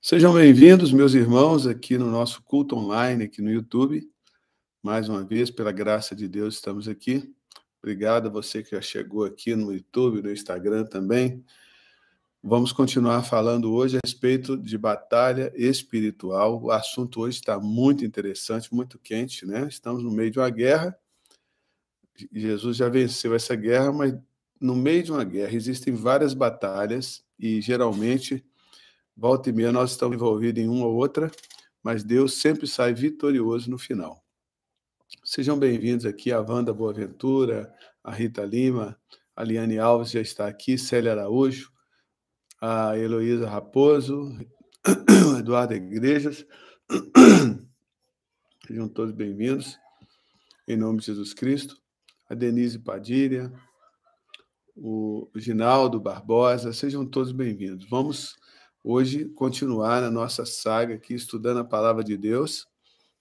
Sejam bem-vindos, meus irmãos, aqui no nosso culto online, aqui no YouTube. Mais uma vez, pela graça de Deus, estamos aqui. Obrigado a você que já chegou aqui no YouTube, no Instagram também. Vamos continuar falando hoje a respeito de batalha espiritual. O assunto hoje está muito interessante, muito quente, né? Estamos no meio de uma guerra. Jesus já venceu essa guerra, mas no meio de uma guerra existem várias batalhas e, geralmente, volta e meia nós estamos envolvidos em uma ou outra, mas Deus sempre sai vitorioso no final. Sejam bem-vindos aqui a Wanda Boaventura, a Rita Lima, a Liane Alves já está aqui, Célia Araújo, a Heloísa Raposo, o Eduardo Igrejas. Sejam todos bem-vindos, em nome de Jesus Cristo. A Denise Padilha, o Ginaldo Barbosa, sejam todos bem-vindos. Vamos hoje continuar na nossa saga aqui, estudando a Palavra de Deus.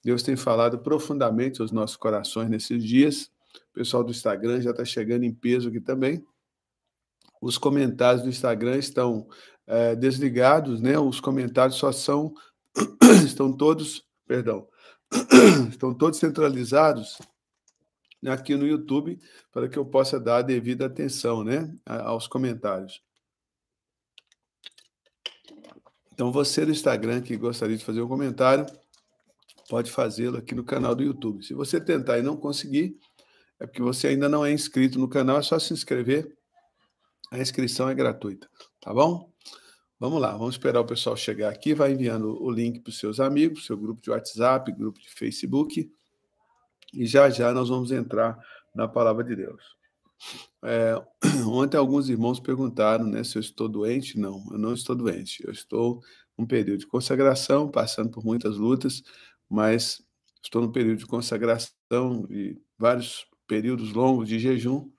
Deus tem falado profundamente aos nossos corações nesses dias. O pessoal do Instagram já está chegando em peso aqui também. Os comentários do Instagram estão desligados, né? Os comentários só são... estão todos centralizados aqui no YouTube, para que eu possa dar a devida atenção, né, aos comentários. Então, você do Instagram que gostaria de fazer um comentário, pode fazê-lo aqui no canal do YouTube. Se você tentar e não conseguir, é porque você ainda não é inscrito no canal, é só se inscrever. A inscrição é gratuita, tá bom? Vamos lá, vamos esperar o pessoal chegar aqui, vai enviando o link para os seus amigos, seu grupo de WhatsApp, grupo de Facebook, e já já nós vamos entrar na Palavra de Deus. Ontem alguns irmãos perguntaram, né, se eu estou doente. Não, eu não estou doente. Eu estou num período de consagração, passando por muitas lutas, mas estou num período de consagração e vários períodos longos de jejum.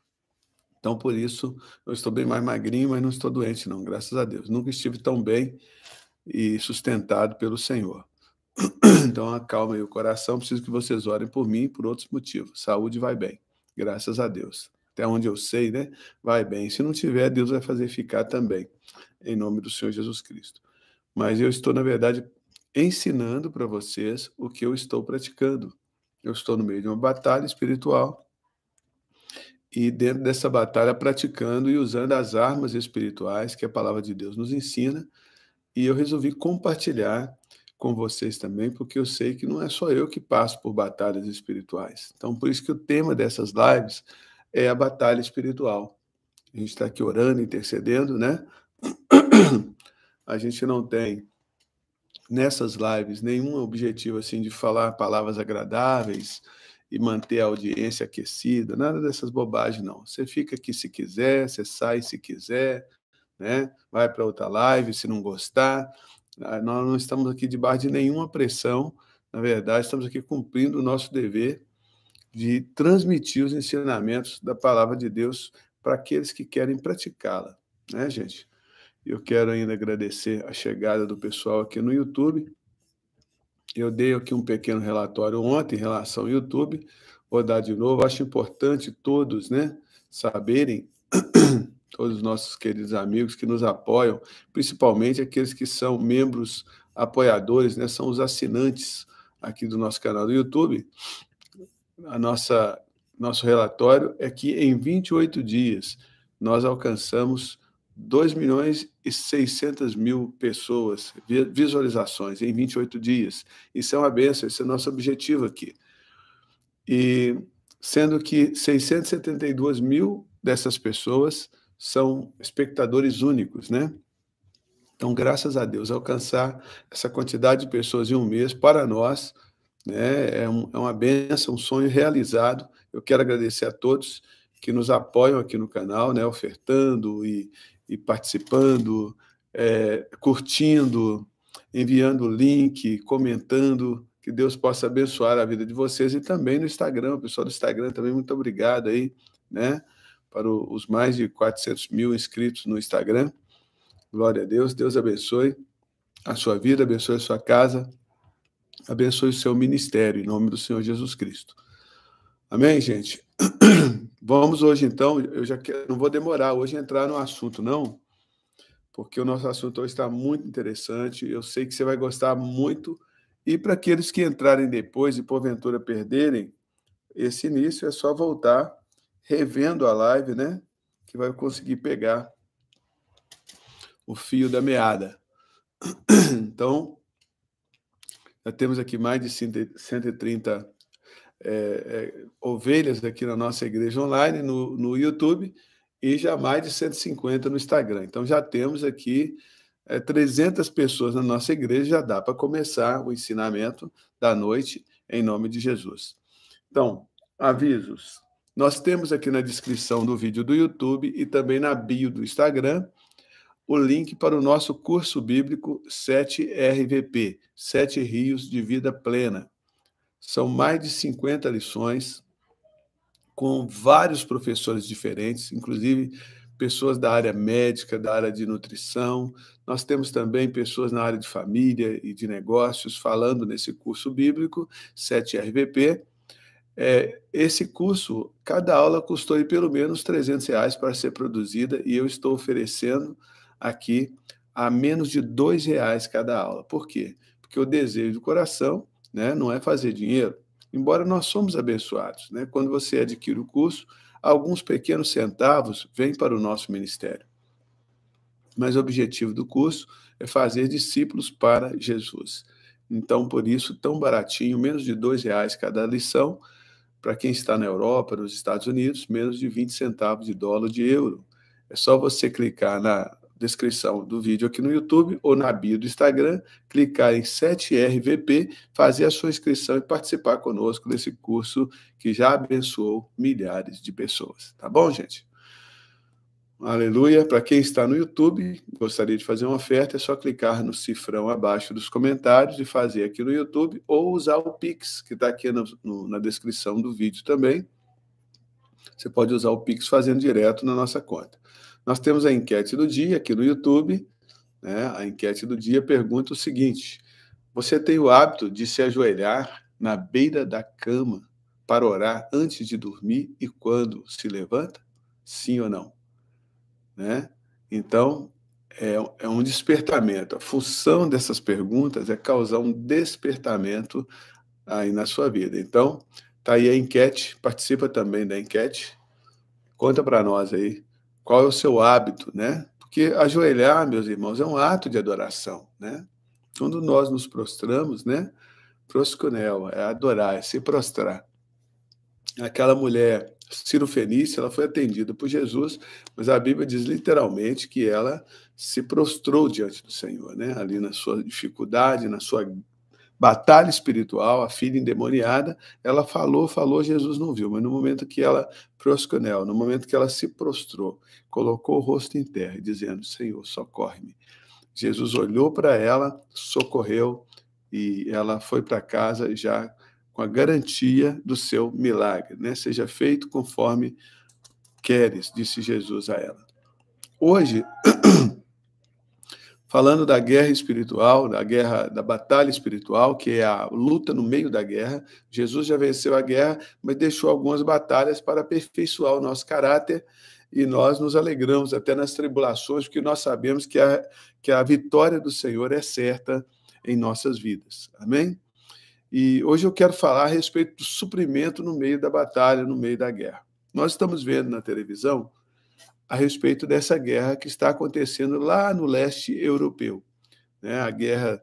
Então, por isso, eu estou bem mais magrinho, mas não estou doente, não, graças a Deus. Nunca estive tão bem e sustentado pelo Senhor. Então, acalma aí o coração. Preciso que vocês orem por mim e por outros motivos. Saúde vai bem, graças a Deus. Até onde eu sei, né? Vai bem. Se não tiver, Deus vai fazer ficar também, em nome do Senhor Jesus Cristo. Mas eu estou, na verdade, ensinando para vocês o que eu estou praticando. Eu estou no meio de uma batalha espiritual e, dentro dessa batalha, praticando e usando as armas espirituais que a palavra de Deus nos ensina. E eu resolvi compartilhar com vocês também, porque eu sei que não é só eu que passo por batalhas espirituais. Então, por isso que o tema dessas lives é a batalha espiritual. A gente está aqui orando, intercedendo, né? A gente não tem, nessas lives, nenhum objetivo assim de falar palavras agradáveis e manter a audiência aquecida, nada dessas bobagens, não. Você fica aqui se quiser, você sai se quiser, né? Vai para outra live se não gostar. Nós não estamos aqui debaixo de nenhuma pressão. Na verdade, estamos aqui cumprindo o nosso dever de transmitir os ensinamentos da palavra de Deus para aqueles que querem praticá-la, né, gente? Eu quero ainda agradecer a chegada do pessoal aqui no YouTube. Eu dei aqui um pequeno relatório ontem em relação ao YouTube. Vou dar de novo. Acho importante todos, né, saberem, todos os nossos queridos amigos que nos apoiam, principalmente aqueles que são membros apoiadores, né, são os assinantes aqui do nosso canal do YouTube. Nosso relatório é que em 28 dias nós alcançamos 2.600.000 pessoas, visualizações em 28 dias. Isso é uma bênção, esse é o nosso objetivo aqui. E sendo que 672.000 dessas pessoas são espectadores únicos, né? Então, graças a Deus, alcançar essa quantidade de pessoas em um mês, para nós, né, é uma bênção, um sonho realizado. Eu quero agradecer a todos que nos apoiam aqui no canal, né, ofertando e participando, curtindo, enviando o link, comentando. Que Deus possa abençoar a vida de vocês e também no Instagram, o pessoal do Instagram também, muito obrigado aí, né, para os mais de 400.000 inscritos no Instagram. Glória a Deus, Deus abençoe a sua vida, abençoe a sua casa, abençoe o seu ministério, em nome do Senhor Jesus Cristo. Amém, gente? Vamos hoje, então, eu já não vou demorar hoje a entrar no assunto, não, porque o nosso assunto hoje está muito interessante, eu sei que você vai gostar muito, e para aqueles que entrarem depois e porventura perderem esse início, é só voltar revendo a live, né, que vai conseguir pegar o fio da meada. Então, já temos aqui mais de 130 ovelhas aqui na nossa igreja online, no YouTube, e já mais de 150 no Instagram. Então, já temos aqui 300 pessoas na nossa igreja, já dá para começar o ensinamento da noite, em nome de Jesus. Então, avisos. Nós temos aqui na descrição do vídeo do YouTube e também na bio do Instagram o link para o nosso curso bíblico 7RVP, 7 Rios de Vida Plena. São mais de 50 lições com vários professores diferentes, inclusive pessoas da área médica, da área de nutrição. Nós temos também pessoas na área de família e de negócios falando nesse curso bíblico 7RVP. Esse curso, cada aula custou aí pelo menos R$300 para ser produzida e eu estou oferecendo aqui a menos de R$2 cada aula. Por quê? Porque o desejo do coração, né, não é fazer dinheiro, embora nós somos abençoados, né? Quando você adquire o curso, alguns pequenos centavos vêm para o nosso ministério. Mas o objetivo do curso é fazer discípulos para Jesus. Então, por isso, tão baratinho, menos de R$2 cada lição. Para quem está na Europa, nos Estados Unidos, menos de 20 centavos de dólar de euro. É só você clicar na descrição do vídeo aqui no YouTube ou na bio do Instagram, clicar em 7RVP, fazer a sua inscrição e participar conosco desse curso que já abençoou milhares de pessoas. Tá bom, gente? Aleluia. Para quem está no YouTube, gostaria de fazer uma oferta, é só clicar no cifrão abaixo dos comentários e fazer aqui no YouTube, ou usar o Pix, que está aqui na descrição do vídeo também. Você pode usar o Pix fazendo direto na nossa conta. Nós temos a enquete do dia aqui no YouTube, né? A enquete do dia pergunta o seguinte: você tem o hábito de se ajoelhar na beira da cama para orar antes de dormir e quando se levanta? Sim ou não? Né? Então, é um despertamento. A função dessas perguntas é causar um despertamento aí na sua vida. Então, tá aí a enquete, participa também da enquete. Conta para nós aí qual é o seu hábito, né? Porque ajoelhar, meus irmãos, é um ato de adoração, né? Quando nós nos prostramos, né? Proskunel, é adorar, é se prostrar. Aquela mulher Cirofenícia, ela foi atendida por Jesus, mas a Bíblia diz literalmente que ela se prostrou diante do Senhor, né? Ali na sua dificuldade, na sua batalha espiritual, a filha endemoniada, ela falou, Jesus não viu, mas no momento que ela prosconel, no momento que ela se prostrou, colocou o rosto em terra, dizendo: Senhor, socorre-me. Jesus olhou para ela, socorreu, e ela foi para casa já com a garantia do seu milagre, né? Seja feito conforme queres, disse Jesus a ela. Hoje, falando da guerra espiritual, da batalha espiritual, que é a luta no meio da guerra, Jesus já venceu a guerra, mas deixou algumas batalhas para aperfeiçoar o nosso caráter, e nós nos alegramos até nas tribulações, porque nós sabemos que a vitória do Senhor é certa em nossas vidas. Amém? E hoje eu quero falar a respeito do suprimento no meio da batalha, no meio da guerra. Nós estamos vendo na televisão a respeito dessa guerra que está acontecendo lá no leste europeu, né? A guerra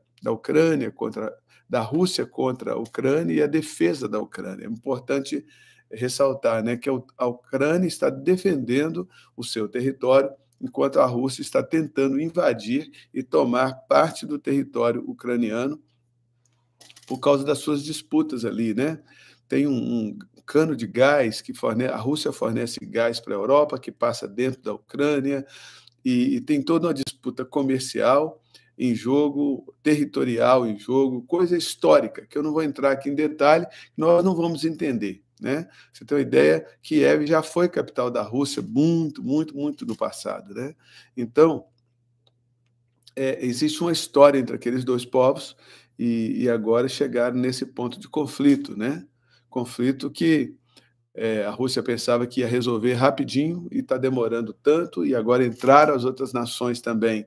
da Rússia contra a Ucrânia e a defesa da Ucrânia. É importante ressaltar, né, que a Ucrânia está defendendo o seu território, enquanto a Rússia está tentando invadir e tomar parte do território ucraniano por causa das suas disputas ali, né? Tem um cano de gás que a Rússia fornece gás para a Europa, que passa dentro da Ucrânia, e tem toda uma disputa comercial em jogo, territorial em jogo, coisa histórica, que eu não vou entrar aqui em detalhe, nós não vamos entender, né? Você tem uma ideia, Kiev já foi capital da Rússia muito, muito, muito no passado, né? Então, existe uma história entre aqueles dois povos e agora chegaram nesse ponto de conflito, né? Conflito que a Rússia pensava que ia resolver rapidinho e está demorando tanto, e agora entraram as outras nações também,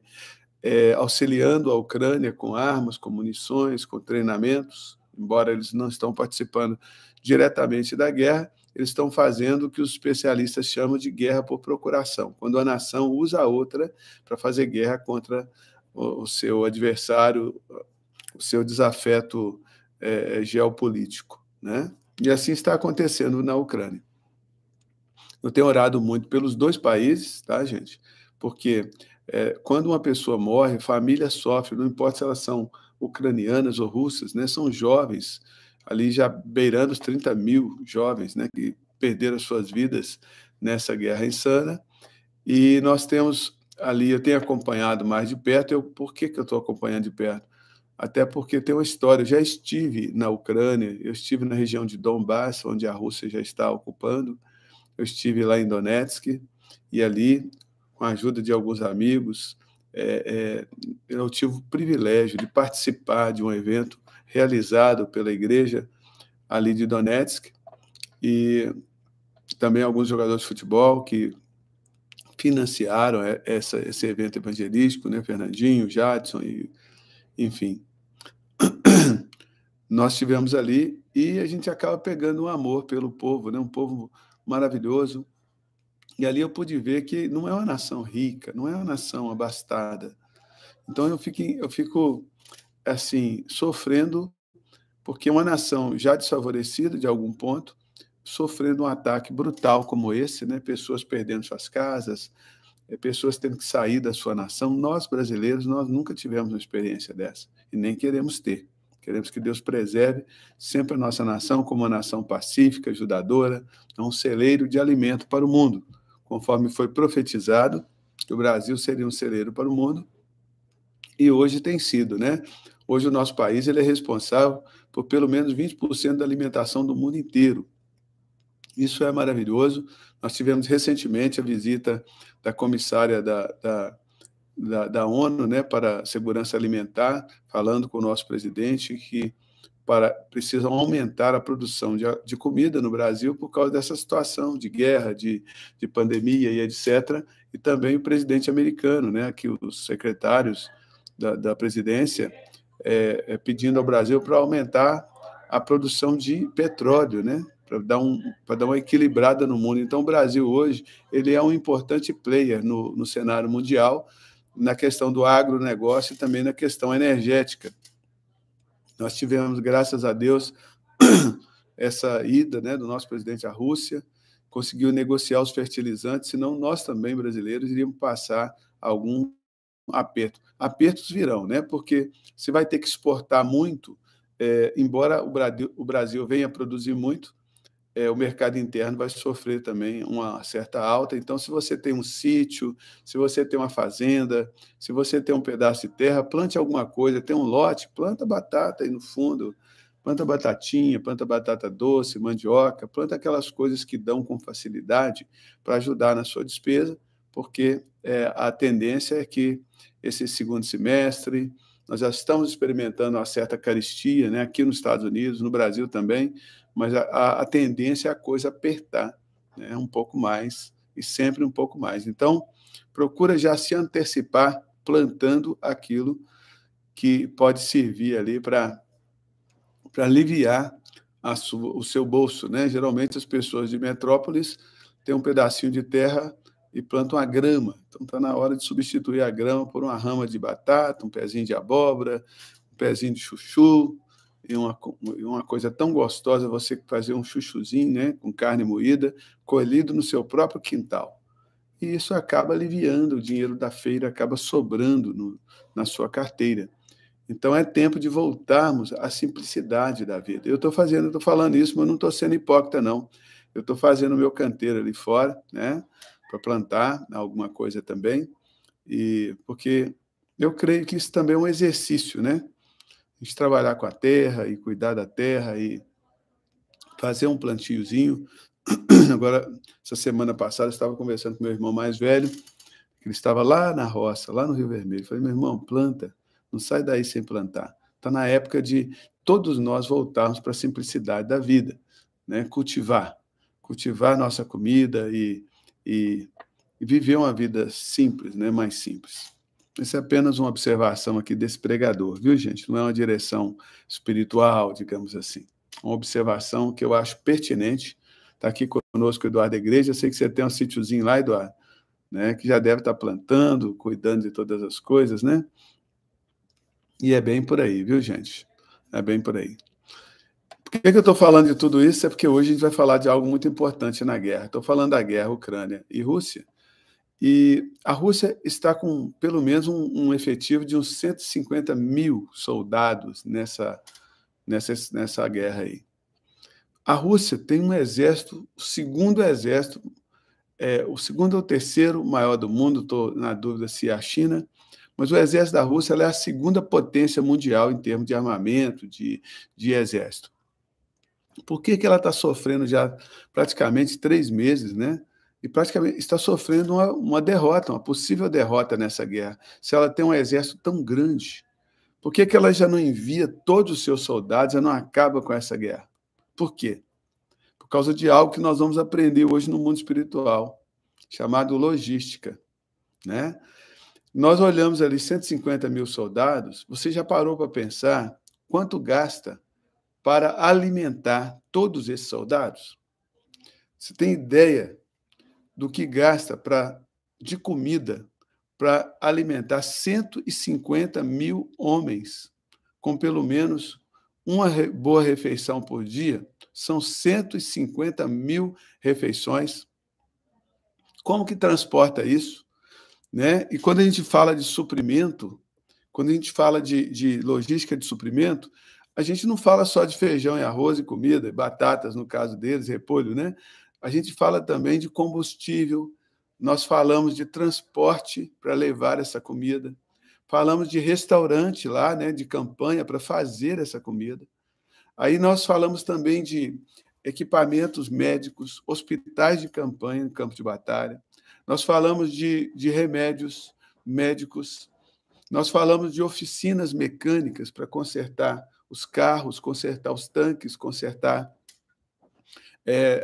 auxiliando a Ucrânia com armas, com munições, com treinamentos, embora eles não estão participando diretamente da guerra, eles estão fazendo o que os especialistas chamam de guerra por procuração, quando a nação usa a outra para fazer guerra contra o seu adversário, o seu desafeto geopolítico, né? E assim está acontecendo na Ucrânia. Eu tenho orado muito pelos dois países, tá, gente? Porque quando uma pessoa morre, família sofre, não importa se elas são ucranianas ou russas, né? São jovens, ali já beirando os 30 mil jovens, né, que perderam suas vidas nessa guerra insana. E nós temos ali, eu tenho acompanhado mais de perto. Por que eu estou acompanhando de perto? Até porque tem uma história, eu já estive na Ucrânia, eu estive na região de Donbass, onde a Rússia já está ocupando, eu estive lá em Donetsk, e ali, com a ajuda de alguns amigos, eu tive o privilégio de participar de um evento realizado pela igreja ali de Donetsk, e também alguns jogadores de futebol que financiaram esse evento evangelístico, né? Fernandinho, Jadson, enfim. Nós estivemos ali e a gente acaba pegando um amor pelo povo, né? Um povo maravilhoso. E ali eu pude ver que não é uma nação rica, não é uma nação abastada. Então eu fico assim, sofrendo, porque uma nação já desfavorecida de algum ponto, sofrendo um ataque brutal como esse, né? Pessoas perdendo suas casas, pessoas tendo que sair da sua nação. Nós, brasileiros, nós nunca tivemos uma experiência dessa, e nem queremos ter. Queremos que Deus preserve sempre a nossa nação como uma nação pacífica, ajudadora, um celeiro de alimento para o mundo, conforme foi profetizado, que o Brasil seria um celeiro para o mundo, e hoje tem sido, né? Hoje o nosso país ele é responsável por pelo menos 20% da alimentação do mundo inteiro. Isso é maravilhoso. Nós tivemos recentemente a visita da comissária da ONU, né, para a segurança alimentar, falando com o nosso presidente que precisam aumentar a produção de comida no Brasil por causa dessa situação de guerra, de pandemia e etc. E também o presidente americano, né, que os secretários da presidência pedindo ao Brasil para aumentar a produção de petróleo, né, para dar uma equilibrada no mundo. Então, o Brasil hoje ele é um importante player no cenário mundial, na questão do agronegócio e também na questão energética. Nós tivemos, graças a Deus, essa ida, né, do nosso presidente à Rússia, conseguiu negociar os fertilizantes, senão nós também, brasileiros, iríamos passar algum aperto. Apertos virão, né, porque você vai ter que exportar muito, embora o Brasil venha produzir muito, o mercado interno vai sofrer também uma certa alta. Então, se você tem um sítio, se você tem uma fazenda, se você tem um pedaço de terra, plante alguma coisa, tem um lote, planta batata aí no fundo, planta batatinha, planta batata doce, mandioca, planta aquelas coisas que dão com facilidade para ajudar na sua despesa, porque a tendência é que esse segundo semestre nós já estamos experimentando uma certa carestia, né, aqui nos Estados Unidos, no Brasil também, mas a tendência é a coisa apertar, né, um pouco mais, e sempre um pouco mais. Então, procura já se antecipar plantando aquilo que pode servir ali para aliviar o seu bolso, né? Geralmente as pessoas de metrópoles têm um pedacinho de terra e plantam a grama. Então está na hora de substituir a grama por uma rama de batata, um pezinho de abóbora, um pezinho de chuchu, e uma coisa tão gostosa, você fazer um chuchuzinho, né, com carne moída, colhido no seu próprio quintal. E isso acaba aliviando, o dinheiro da feira acaba sobrando na sua carteira. Então é tempo de voltarmos à simplicidade da vida. Eu estou falando isso, mas não estou sendo hipócrita, não. Eu estou fazendo o meu canteiro ali fora, né, para plantar alguma coisa também, porque eu creio que isso também é um exercício, né? A gente trabalhar com a terra e cuidar da terra e fazer um plantiozinho. Agora, essa semana passada, eu estava conversando com meu irmão mais velho, que ele estava lá na roça, lá no Rio Vermelho. Eu falei, meu irmão, planta, não sai daí sem plantar. Está na época de todos nós voltarmos para a simplicidade da vida, né? Cultivar cultivar nossa comida e viver uma vida simples, né? Mais simples. Isso é apenas uma observação aqui desse pregador, viu, gente? Não é uma direção espiritual, digamos assim. Uma observação que eu acho pertinente. Está aqui conosco o Eduardo Igreja. Eu sei que você tem um sítiozinho lá, Eduardo, né? Que já deve estar plantando, cuidando de todas as coisas, né? E é bem por aí, viu, gente? É bem por aí. Por que eu estou falando de tudo isso? É porque hoje a gente vai falar de algo muito importante na guerra. Estou falando da guerra Ucrânia e Rússia. E a Rússia está com pelo menos um efetivo de uns 150 mil soldados nessa guerra aí. A Rússia tem um exército, o segundo exército, o segundo ou terceiro maior do mundo, estou na dúvida se é a China, mas o exército da Rússia é a segunda potência mundial em termos de armamento, de exército. Por que ela está sofrendo já praticamente 3 meses, né? E praticamente está sofrendo uma derrota, uma possível derrota nessa guerra. Se ela tem um exército tão grande, por que ela já não envia todos os seus soldados, já não acaba com essa guerra? Por quê? Por causa de algo que nós vamos aprender hoje no mundo espiritual, chamado logística, né? Nós olhamos ali 150 mil soldados, você já parou para pensar quanto gasta para alimentar todos esses soldados? Você tem ideia do que gasta de comida para alimentar 150 mil homens com pelo menos uma boa refeição por dia? São 150 mil refeições. Como que transporta isso? Né? E quando a gente fala de suprimento, quando a gente fala de logística de suprimento, a gente não fala só de feijão e arroz e comida, batatas, no caso deles, repolho, né? A gente fala também de combustível, nós falamos de transporte para levar essa comida, falamos de restaurante lá, né, de campanha para fazer essa comida. Aí nós falamos também de equipamentos médicos, hospitais de campanha em campo de batalha, nós falamos de remédios médicos, nós falamos de oficinas mecânicas para consertar os carros, consertar os tanques, consertar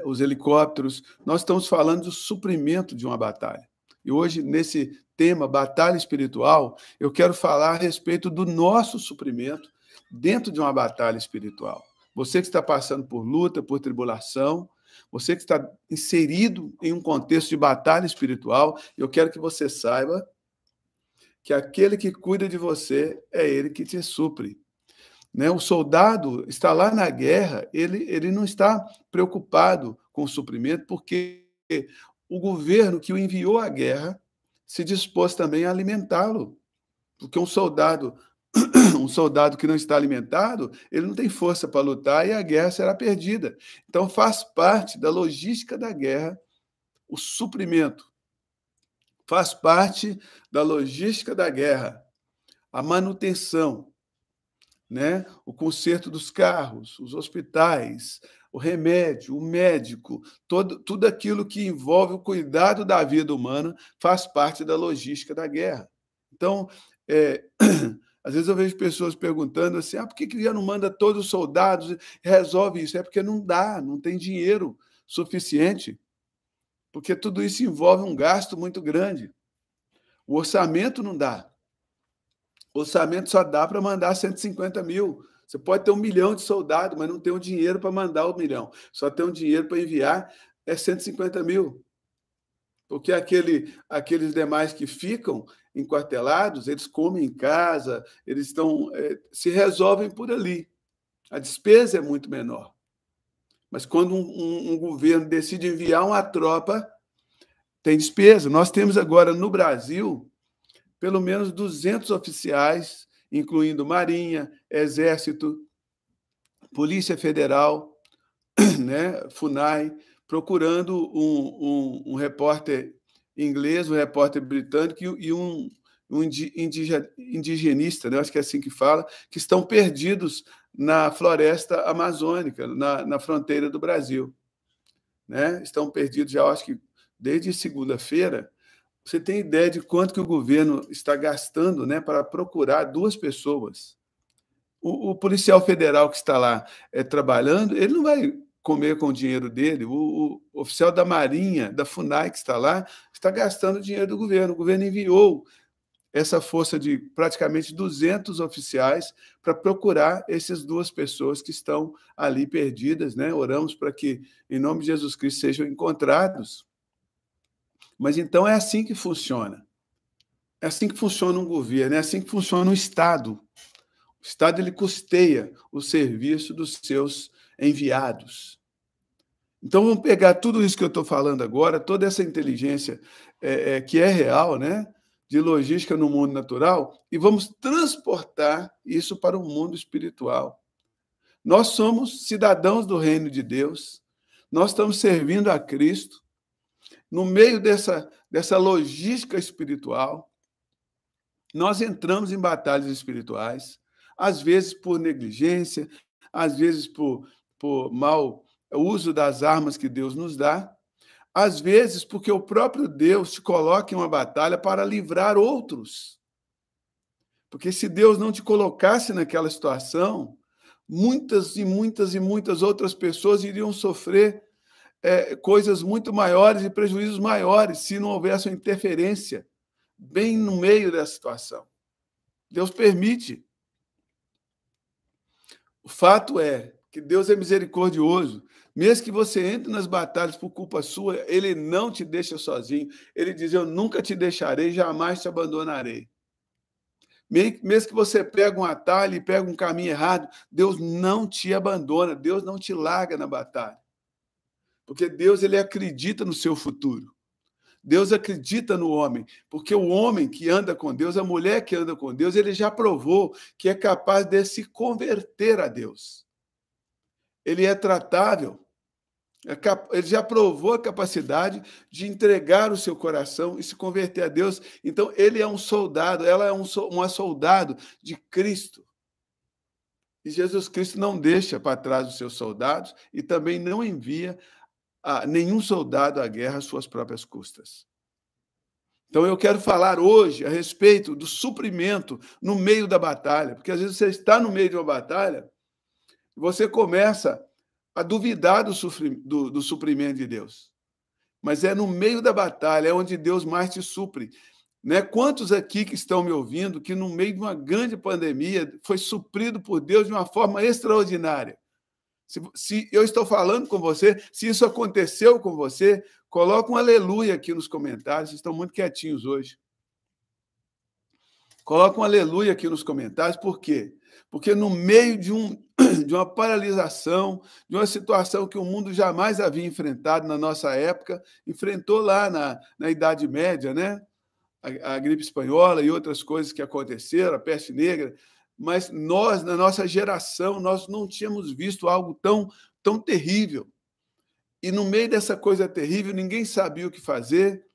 os helicópteros. Nós estamos falando do suprimento de uma batalha. E hoje, nesse tema, batalha espiritual, eu quero falar a respeito do nosso suprimento dentro de uma batalha espiritual. Você que está passando por luta, por tribulação, você que está inserido em um contexto de batalha espiritual, eu quero que você saiba que aquele que cuida de você é ele que te supre. Né? O soldado está lá na guerra, ele não está preocupado com o suprimento, porque o governo que o enviou à guerra se dispôs também a alimentá-lo. Porque um soldado que não está alimentado, ele não tem força para lutar e a guerra será perdida. Então, faz parte da logística da guerra o suprimento. Faz parte da logística da guerra a manutenção, né? O conserto dos carros, os hospitais, o remédio, o médico, tudo aquilo que envolve o cuidado da vida humana faz parte da logística da guerra. Então, às vezes eu vejo pessoas perguntando assim, por que já não manda todos os soldados e resolve isso? É porque não dá, não tem dinheiro suficiente, porque tudo isso envolve um gasto muito grande. O orçamento não dá. O orçamento só dá para mandar 150 mil. Você pode ter 1 milhão de soldados, mas não tem o dinheiro para mandar 1 milhão. Só tem o dinheiro para enviar 150 mil. Porque aqueles demais que ficam enquartelados, eles comem em casa, eles se resolvem por ali. A despesa é muito menor. Mas quando um governo decide enviar uma tropa, tem despesa. Nós temos agora no Brasil pelo menos 200 oficiais, incluindo Marinha, Exército, Polícia Federal, né, FUNAI, procurando um repórter inglês, um repórter britânico e um indigenista, né, acho que é assim que fala, que estão perdidos na floresta amazônica, na fronteira do Brasil. Né? Estão perdidos já, acho que desde segunda-feira. Você tem ideia de quanto que o governo está gastando, né, para procurar 2 pessoas? O policial federal que está lá trabalhando, ele não vai comer com o dinheiro dele. O oficial da Marinha, da FUNAI, que está lá, está gastando dinheiro do governo. O governo enviou essa força de praticamente 200 oficiais para procurar essas duas pessoas que estão ali perdidas, né? Oramos para que, em nome de Jesus Cristo, sejam encontrados. Mas então é assim que funciona. É assim que funciona um governo, é assim que funciona um Estado. O Estado ele custeia o serviço dos seus enviados. Então, vamos pegar tudo isso que eu estou falando agora, toda essa inteligência que é real, né, de logística no mundo natural, e vamos transportar isso para o mundo espiritual. Nós somos cidadãos do reino de Deus, nós estamos servindo a Cristo, no meio dessa logística espiritual, nós entramos em batalhas espirituais, às vezes por negligência, às vezes por mau uso das armas que Deus nos dá, às vezes porque o próprio Deus te coloca em uma batalha para livrar outros. Porque se Deus não te colocasse naquela situação, muitas e muitas e muitas outras pessoas iriam sofrer coisas muito maiores e prejuízos maiores se não houvesse uma interferência bem no meio dessa situação. Deus permite. O fato é que Deus é misericordioso. Mesmo que você entre nas batalhas por culpa sua, Ele não te deixa sozinho. Ele diz, eu nunca te deixarei, jamais te abandonarei. Mesmo que você pegue um atalho e pegue um caminho errado, Deus não te abandona, Deus não te larga na batalha. Porque Deus ele acredita no seu futuro. Deus acredita no homem, porque o homem que anda com Deus, a mulher que anda com Deus, ele já provou que é capaz de se converter a Deus. Ele é tratável, ele já provou a capacidade de entregar o seu coração e se converter a Deus. Então, ele é um soldado, ela é uma soldado de Cristo. E Jesus Cristo não deixa para trás os seus soldados e também não envia nenhum soldado à guerra às suas próprias custas. Então, eu quero falar hoje a respeito do suprimento no meio da batalha, porque às vezes você está no meio de uma batalha e você começa a duvidar do suprimento de Deus. Mas é no meio da batalha, é onde Deus mais te supre. Né? Quantos aqui que estão me ouvindo que no meio de uma grande pandemia foi suprido por Deus de uma forma extraordinária? Se eu estou falando com você, se isso aconteceu com você, coloca um aleluia aqui nos comentários. Vocês estão muito quietinhos hoje. Coloca um aleluia aqui nos comentários. Por quê? Porque no meio de uma paralisação, de uma situação que o mundo jamais havia enfrentado na nossa época, enfrentou lá na Idade Média, né? A gripe espanhola e outras coisas que aconteceram, a peste negra, mas nós, na nossa geração, nós não tínhamos visto algo tão terrível. E no meio dessa coisa terrível, ninguém sabia o que fazer.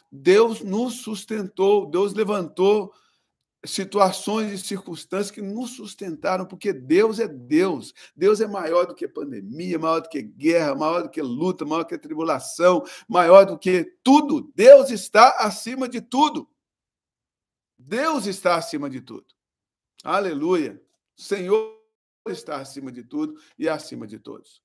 Deus nos sustentou, Deus levantou situações e circunstâncias que nos sustentaram, porque Deus é Deus. Deus é maior do que pandemia, maior do que guerra, maior do que luta, maior do que tribulação, maior do que tudo. Deus está acima de tudo. Deus está acima de tudo. Aleluia. O Senhor está acima de tudo e acima de todos.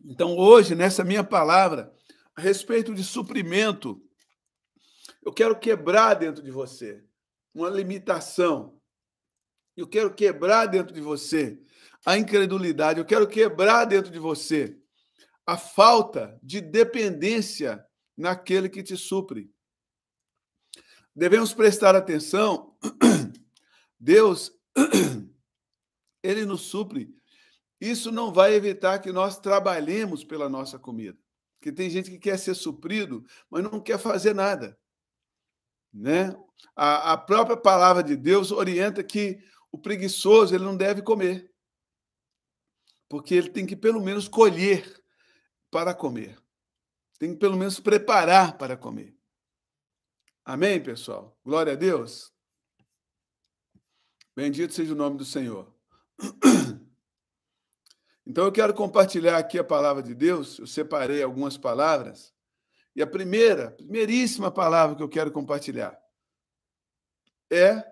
Então, hoje, nessa minha palavra, a respeito de suprimento, eu quero quebrar dentro de você uma limitação. Eu quero quebrar dentro de você a incredulidade. Eu quero quebrar dentro de você a falta de dependência naquele que te supre. Devemos prestar atenção. Deus, ele nos supre. Isso não vai evitar que nós trabalhemos pela nossa comida. Porque tem gente que quer ser suprido, mas não quer fazer nada. Né? A própria palavra de Deus orienta que o preguiçoso ele não deve comer. Porque ele tem que, pelo menos, colher para comer. Tem que, pelo menos, preparar para comer. Amém, pessoal? Glória a Deus. Bendito seja o nome do Senhor. Então, eu quero compartilhar aqui a palavra de Deus. Eu separei algumas palavras. E a primeiríssima palavra que eu quero compartilhar é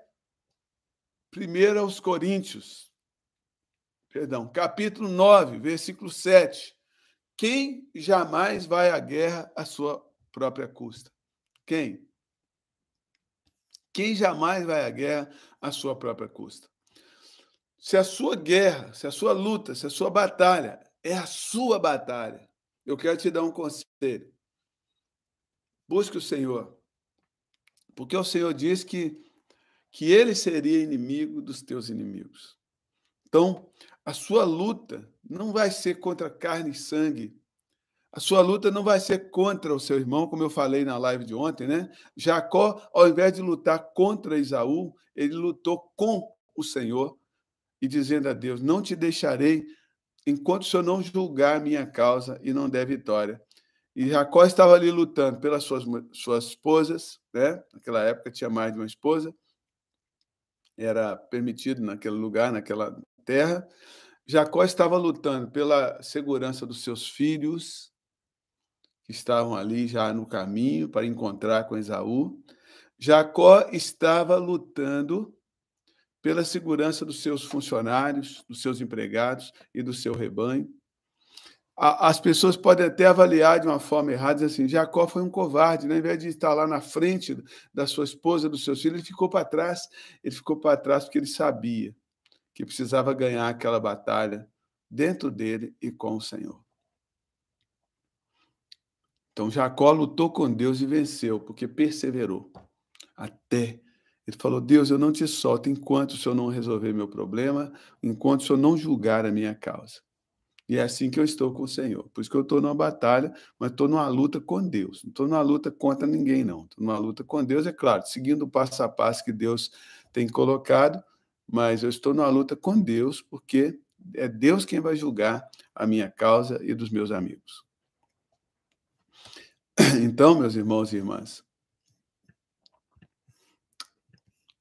1 aos Coríntios, perdão, capítulo 9, versículo 7. Quem jamais vai à guerra à sua própria custa? Quem? Quem jamais vai à guerra à sua própria custa? Se a sua guerra, se a sua luta, se a sua batalha é a sua batalha, eu quero te dar um conselho. Busque o Senhor, porque o Senhor diz que ele seria inimigo dos teus inimigos. Então, a sua luta não vai ser contra carne e sangue. A sua luta não vai ser contra o seu irmão, como eu falei na live de ontem, né? Jacó, ao invés de lutar contra Esaú, ele lutou com o Senhor e dizendo a Deus: não te deixarei enquanto o Senhor não julgar a minha causa e não der vitória. E Jacó estava ali lutando pelas suas esposas, né? Naquela época tinha mais de uma esposa, era permitido naquele lugar, naquela terra. Jacó estava lutando pela segurança dos seus filhos, que estavam ali já no caminho para encontrar com Esaú. Jacó estava lutando pela segurança dos seus funcionários, dos seus empregados e do seu rebanho. As pessoas podem até avaliar de uma forma errada, dizer assim: Jacó foi um covarde, né? Ao invés de estar lá na frente da sua esposa, dos seus filhos, ele ficou para trás. Ele ficou para trás porque ele sabia que precisava ganhar aquela batalha dentro dele e com o Senhor. Então, Jacó lutou com Deus e venceu, porque perseverou. Até ele falou: Deus, eu não te solto enquanto o Senhor não resolver meu problema, enquanto o Senhor não julgar a minha causa. E é assim que eu estou com o Senhor. Por isso que eu estou numa batalha, mas estou numa luta com Deus. Não estou numa luta contra ninguém, não. Estou numa luta com Deus, é claro, seguindo o passo a passo que Deus tem colocado, mas eu estou numa luta com Deus, porque é Deus quem vai julgar a minha causa e dos meus amigos. Então, meus irmãos e irmãs,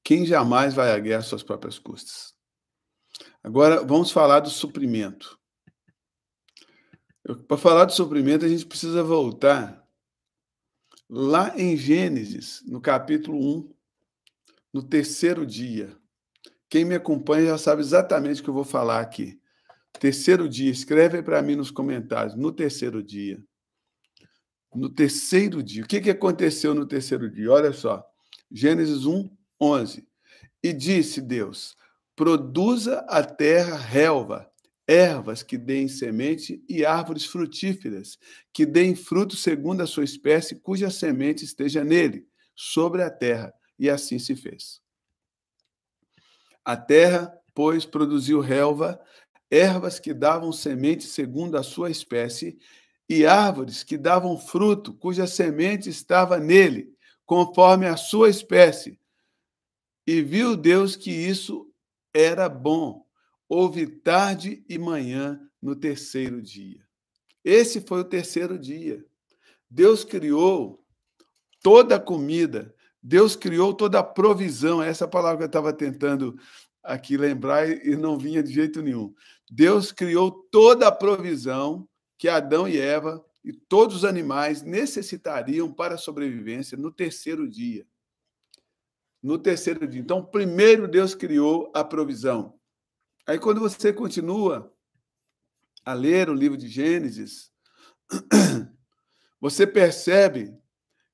quem jamais vai à guerra às suas próprias custas? Agora, vamos falar do suprimento. Para falar do suprimento, a gente precisa voltar lá em Gênesis, no capítulo 1, no terceiro dia. Quem me acompanha já sabe exatamente o que eu vou falar aqui. Terceiro dia, escreve para mim nos comentários, no terceiro dia. No terceiro dia. O que aconteceu no terceiro dia? Olha só, Gênesis 1, 11. E disse Deus: produza a terra relva, ervas que deem semente e árvores frutíferas, que deem fruto segundo a sua espécie, cuja semente esteja nele, sobre a terra. E assim se fez. A terra, pois, produziu relva, ervas que davam semente segundo a sua espécie, e árvores que davam fruto, cuja semente estava nele, conforme a sua espécie. E viu Deus que isso era bom. Houve tarde e manhã no terceiro dia. Esse foi o terceiro dia. Deus criou toda a comida, Deus criou toda a provisão. Essa palavra que eu estava tentando aqui lembrar e não vinha de jeito nenhum. Deus criou toda a provisão que Adão e Eva e todos os animais necessitariam para a sobrevivência no terceiro dia. No terceiro dia. Então, primeiro Deus criou a provisão. Aí, quando você continua a ler o livro de Gênesis, você percebe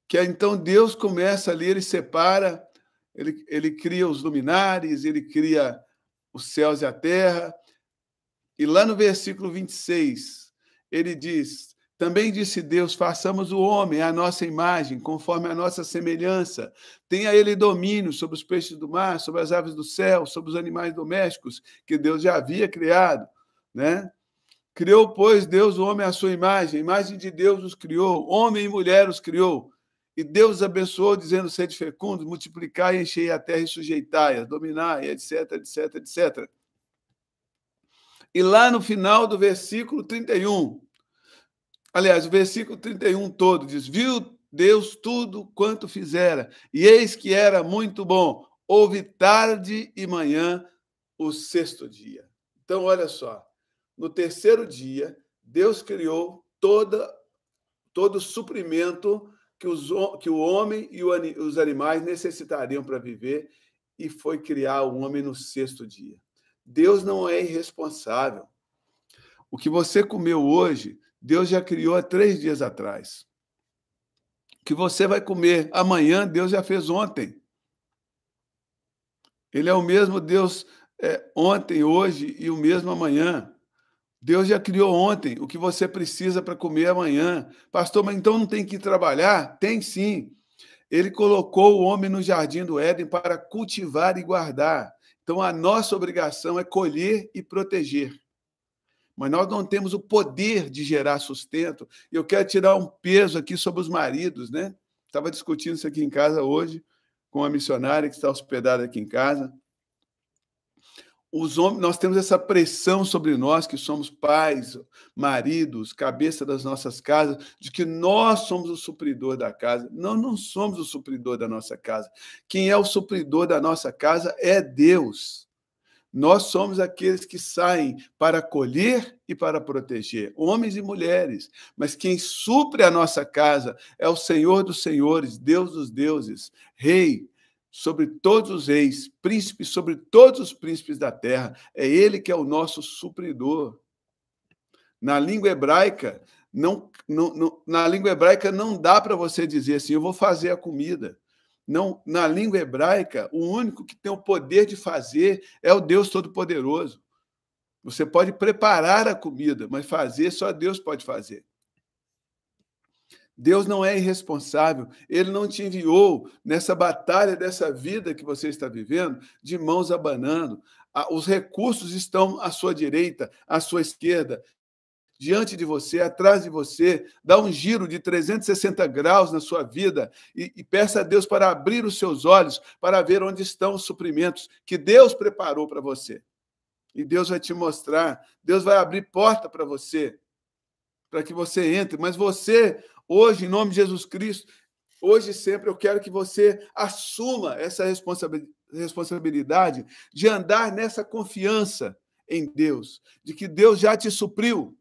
que então Deus começa ali, ele separa, ele cria os luminares, ele cria os céus e a terra. E lá no versículo 26, ele diz: também disse Deus, façamos o homem à nossa imagem, conforme a nossa semelhança. Tenha ele domínio sobre os peixes do mar, sobre as aves do céu, sobre os animais domésticos, que Deus já havia criado, né? Criou, pois, Deus o homem à sua imagem, a imagem de Deus os criou, homem e mulher os criou. E Deus abençoou, dizendo: sede fecundos, multiplicai, enchei a terra e sujeitai-a, dominai, etc, etc, etc. E lá no final do versículo 31, aliás, o versículo 31 todo diz: viu Deus tudo quanto fizera, e eis que era muito bom. Houve tarde e manhã o sexto dia. Então, olha só, no terceiro dia, Deus criou todo o suprimento que o homem e os animais necessitariam para viver, e foi criar o homem no sexto dia. Deus não é irresponsável. O que você comeu hoje, Deus já criou há 3 dias atrás. O que você vai comer amanhã, Deus já fez ontem. Ele é o mesmo Deus ontem, hoje e o mesmo amanhã. Deus já criou ontem o que você precisa para comer amanhã. Pastor, mas então não tem que ir trabalhar? Tem sim. Ele colocou o homem no jardim do Éden para cultivar e guardar. Então, a nossa obrigação é colher e proteger. Mas nós não temos o poder de gerar sustento. E eu quero tirar um peso aqui sobre os maridos, né? Estava discutindo isso aqui em casa hoje com uma missionária que está hospedada aqui em casa. Os homens, nós temos essa pressão sobre nós, que somos pais, maridos, cabeça das nossas casas, de que nós somos o supridor da casa. Nós não somos o supridor da nossa casa. Quem é o supridor da nossa casa é Deus. Nós somos aqueles que saem para colher e para proteger, homens e mulheres. Mas quem supre a nossa casa é o Senhor dos senhores, Deus dos deuses, Rei sobre todos os reis, príncipe sobre todos os príncipes da terra. É ele que é o nosso supridor. Na língua hebraica, na língua hebraica não dá para você dizer assim, eu vou fazer a comida. Não, na língua hebraica, o único que tem o poder de fazer é o Deus Todo-Poderoso. Você pode preparar a comida, mas fazer só Deus pode fazer. Deus não é irresponsável, ele não te enviou nessa batalha dessa vida que você está vivendo de mãos abanando. Os recursos estão à sua direita, à sua esquerda, diante de você, atrás de você. Dá um giro de 360 graus na sua vida e peça a Deus para abrir os seus olhos para ver onde estão os suprimentos que Deus preparou para você. E Deus vai te mostrar, Deus vai abrir porta para você, para que você entre. Mas você, hoje, em nome de Jesus Cristo, hoje e sempre, eu quero que você assuma essa responsabilidade de andar nessa confiança em Deus, de que Deus já te supriu.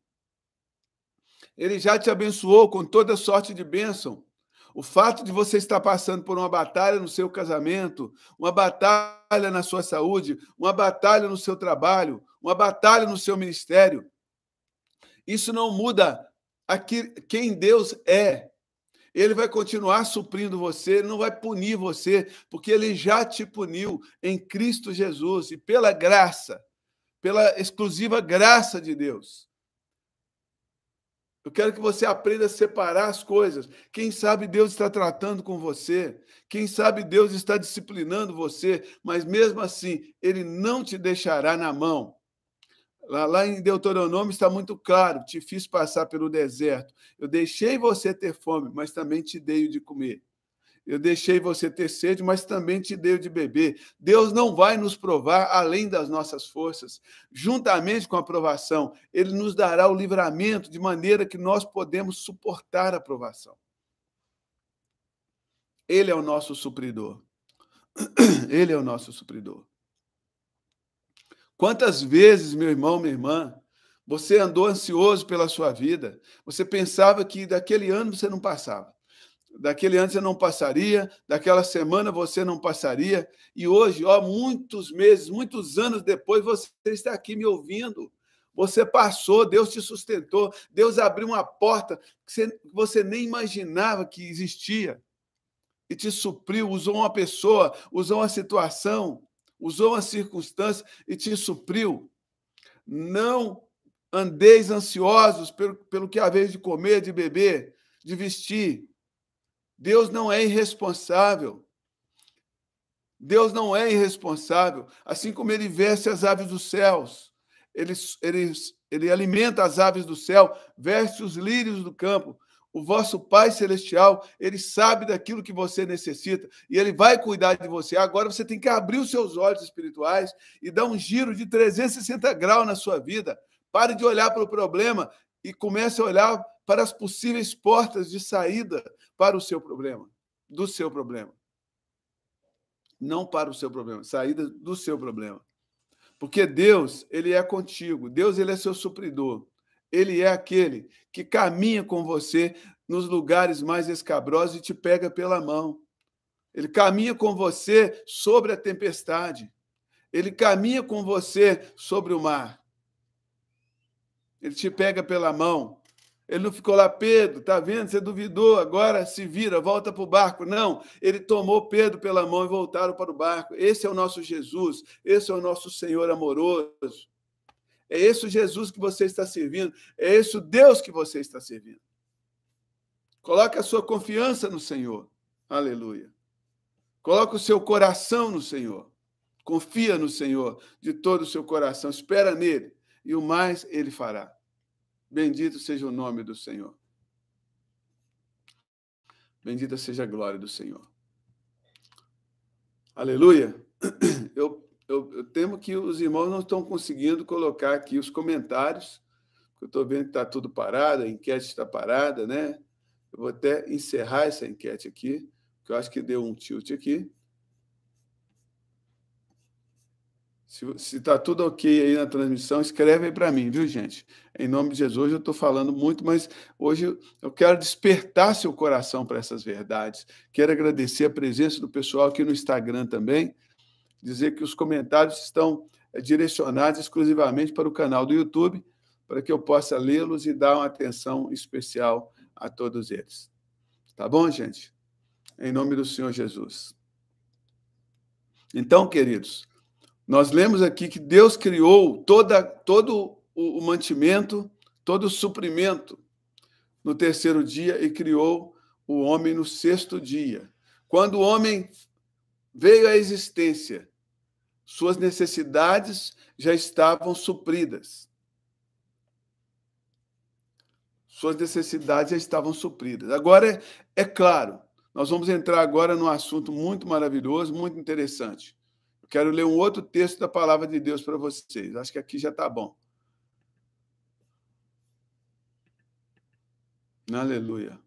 Ele já te abençoou com toda sorte de bênção. O fato de você estar passando por uma batalha no seu casamento, uma batalha na sua saúde, uma batalha no seu trabalho, uma batalha no seu ministério, isso não muda quem Deus é. Ele vai continuar suprindo você, ele não vai punir você, porque ele já te puniu em Cristo Jesus e pela graça, pela exclusiva graça de Deus. Eu quero que você aprenda a separar as coisas. Quem sabe Deus está tratando com você, quem sabe Deus está disciplinando você, mas mesmo assim, ele não te deixará na mão. Lá em Deuteronômio está muito claro, te fiz passar pelo deserto. Eu deixei você ter fome, mas também te dei o de comer. Eu deixei você ter sede, mas também te dei o de beber. Deus não vai nos provar além das nossas forças. Juntamente com a provação, ele nos dará o livramento de maneira que nós podemos suportar a provação. Ele é o nosso supridor. Ele é o nosso supridor. Quantas vezes, meu irmão, minha irmã, você andou ansioso pela sua vida? Você pensava que daquele ano você não passava. Daquele ano você não passaria, daquela semana você não passaria, e hoje, muitos meses, muitos anos depois, você está aqui me ouvindo. Você passou, Deus te sustentou, Deus abriu uma porta que você nem imaginava que existia, e te supriu, usou uma pessoa, usou uma situação, usou uma circunstância e te supriu. Não andeis ansiosos pelo que haveis de comer, de beber, de vestir. Deus não é irresponsável. Deus não é irresponsável. Assim como ele veste as aves dos céus, ele alimenta as aves do céu, veste os lírios do campo. O vosso Pai Celestial, ele sabe daquilo que você necessita e ele vai cuidar de você. Agora você tem que abrir os seus olhos espirituais e dar um giro de 360 graus na sua vida. Pare de olhar para o problema e comece a olhar para as possíveis portas de saída para o seu problema, do seu problema. Não para o seu problema, saída do seu problema. Porque Deus, ele é contigo. Deus, ele é seu supridor. Ele é aquele que caminha com você nos lugares mais escabrosos e te pega pela mão. Ele caminha com você sobre a tempestade. Ele caminha com você sobre o mar. Ele te pega pela mão. Ele não ficou lá, Pedro, tá vendo? Você duvidou, agora se vira, volta para o barco. Não, ele tomou Pedro pela mão e voltaram para o barco. Esse é o nosso Jesus, esse é o nosso Senhor amoroso. É esse o Jesus que você está servindo, é esse o Deus que você está servindo. Coloque a sua confiança no Senhor. Aleluia. Coloque o seu coração no Senhor. Confia no Senhor de todo o seu coração. Espera nele. E o mais ele fará. Bendito seja o nome do Senhor. Bendita seja a glória do Senhor. Aleluia. Eu temo que os irmãos não estão conseguindo colocar aqui os comentários. Eu estou vendo que está tudo parado, a enquete está parada, né? Eu vou até encerrar essa enquete aqui, porque eu acho que deu um tilt aqui. Se está tudo ok aí na transmissão, escreve aí para mim, viu, gente? Em nome de Jesus, eu estou falando muito, mas hoje eu quero despertar seu coração para essas verdades. Quero agradecer a presença do pessoal aqui no Instagram também, dizer que os comentários estão direcionados exclusivamente para o canal do YouTube, para que eu possa lê-los e dar uma atenção especial a todos eles. Tá bom, gente? Em nome do Senhor Jesus. Então, queridos, nós lemos aqui que Deus criou todo o mantimento, todo o suprimento no terceiro dia e criou o homem no sexto dia. Quando o homem veio à existência, suas necessidades já estavam supridas. Suas necessidades já estavam supridas. Agora, é claro, nós vamos entrar agora num assunto muito maravilhoso, muito interessante. Eu quero ler um outro texto da palavra de Deus para vocês. Acho que aqui já está bom. Aleluia.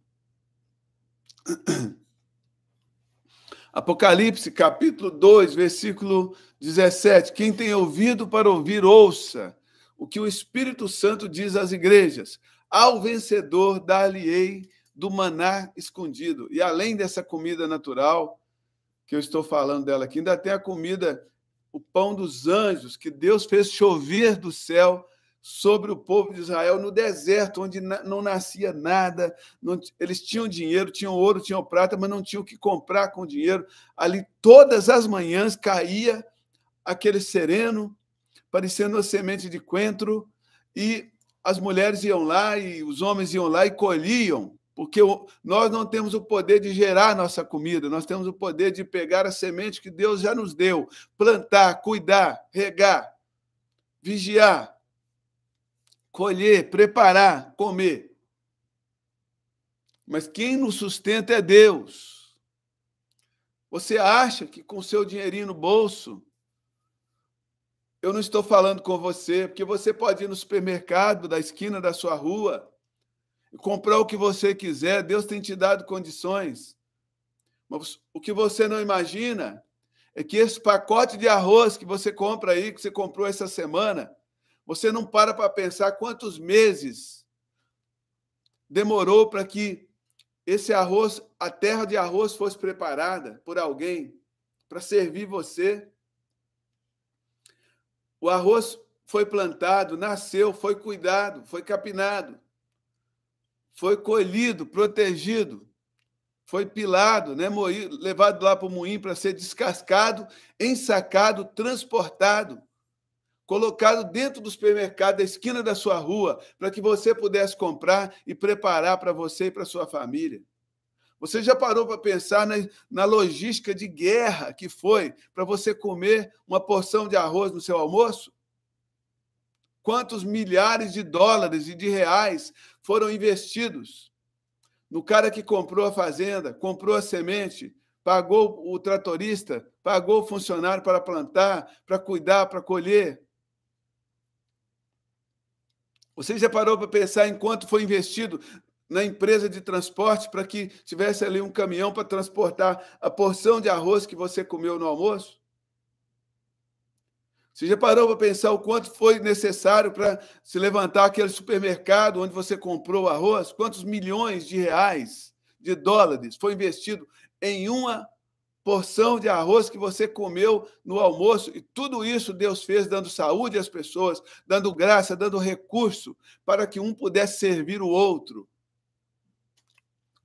Apocalipse, capítulo 2, versículo 17. Quem tem ouvido para ouvir, ouça o que o Espírito Santo diz às igrejas. Ao vencedor dar-lhe-ei do maná escondido. E além dessa comida natural, que eu estou falando dela aqui, ainda tem a comida, o pão dos anjos, que Deus fez chover do céu sobre o povo de Israel no deserto, onde não nascia nada. Eles tinham dinheiro, tinham ouro, tinham prata, mas não tinham o que comprar com dinheiro. Ali, todas as manhãs, caía aquele sereno, parecendo uma semente de coentro, e as mulheres iam lá e os homens iam lá e colhiam, porque nós não temos o poder de gerar nossa comida, nós temos o poder de pegar a semente que Deus já nos deu, plantar, cuidar, regar, vigiar, colher, preparar, comer. Mas quem nos sustenta é Deus. Você acha que com seu dinheirinho no bolso, eu não estou falando com você, porque você pode ir no supermercado da esquina da sua rua e comprar o que você quiser, Deus tem te dado condições. Mas o que você não imagina é que esse pacote de arroz que você compra aí, que você comprou essa semana, você não para pensar quantos meses demorou para que esse arroz, a terra de arroz fosse preparada por alguém para servir você. O arroz foi plantado, nasceu, foi cuidado, foi capinado, foi colhido, protegido, foi pilado, né, moído, levado lá para o moinho para ser descascado, ensacado, transportado, colocado dentro do supermercado da esquina da sua rua, para que você pudesse comprar e preparar para você e para sua família. Você já parou para pensar na logística de guerra que foi para você comer uma porção de arroz no seu almoço? Quantos milhares de dólares e de reais foram investidos no cara que comprou a fazenda, comprou a semente, pagou o tratorista, pagou o funcionário para plantar, para cuidar, para colher? Você já parou para pensar em quanto foi investido na empresa de transporte para que tivesse ali um caminhão para transportar a porção de arroz que você comeu no almoço? Você já parou para pensar o quanto foi necessário para se levantar aquele supermercado onde você comprou o arroz? Quantos milhões de reais, de dólares, foi investido em uma porção de arroz que você comeu no almoço, e tudo isso Deus fez dando saúde às pessoas, dando graça, dando recurso para que um pudesse servir o outro.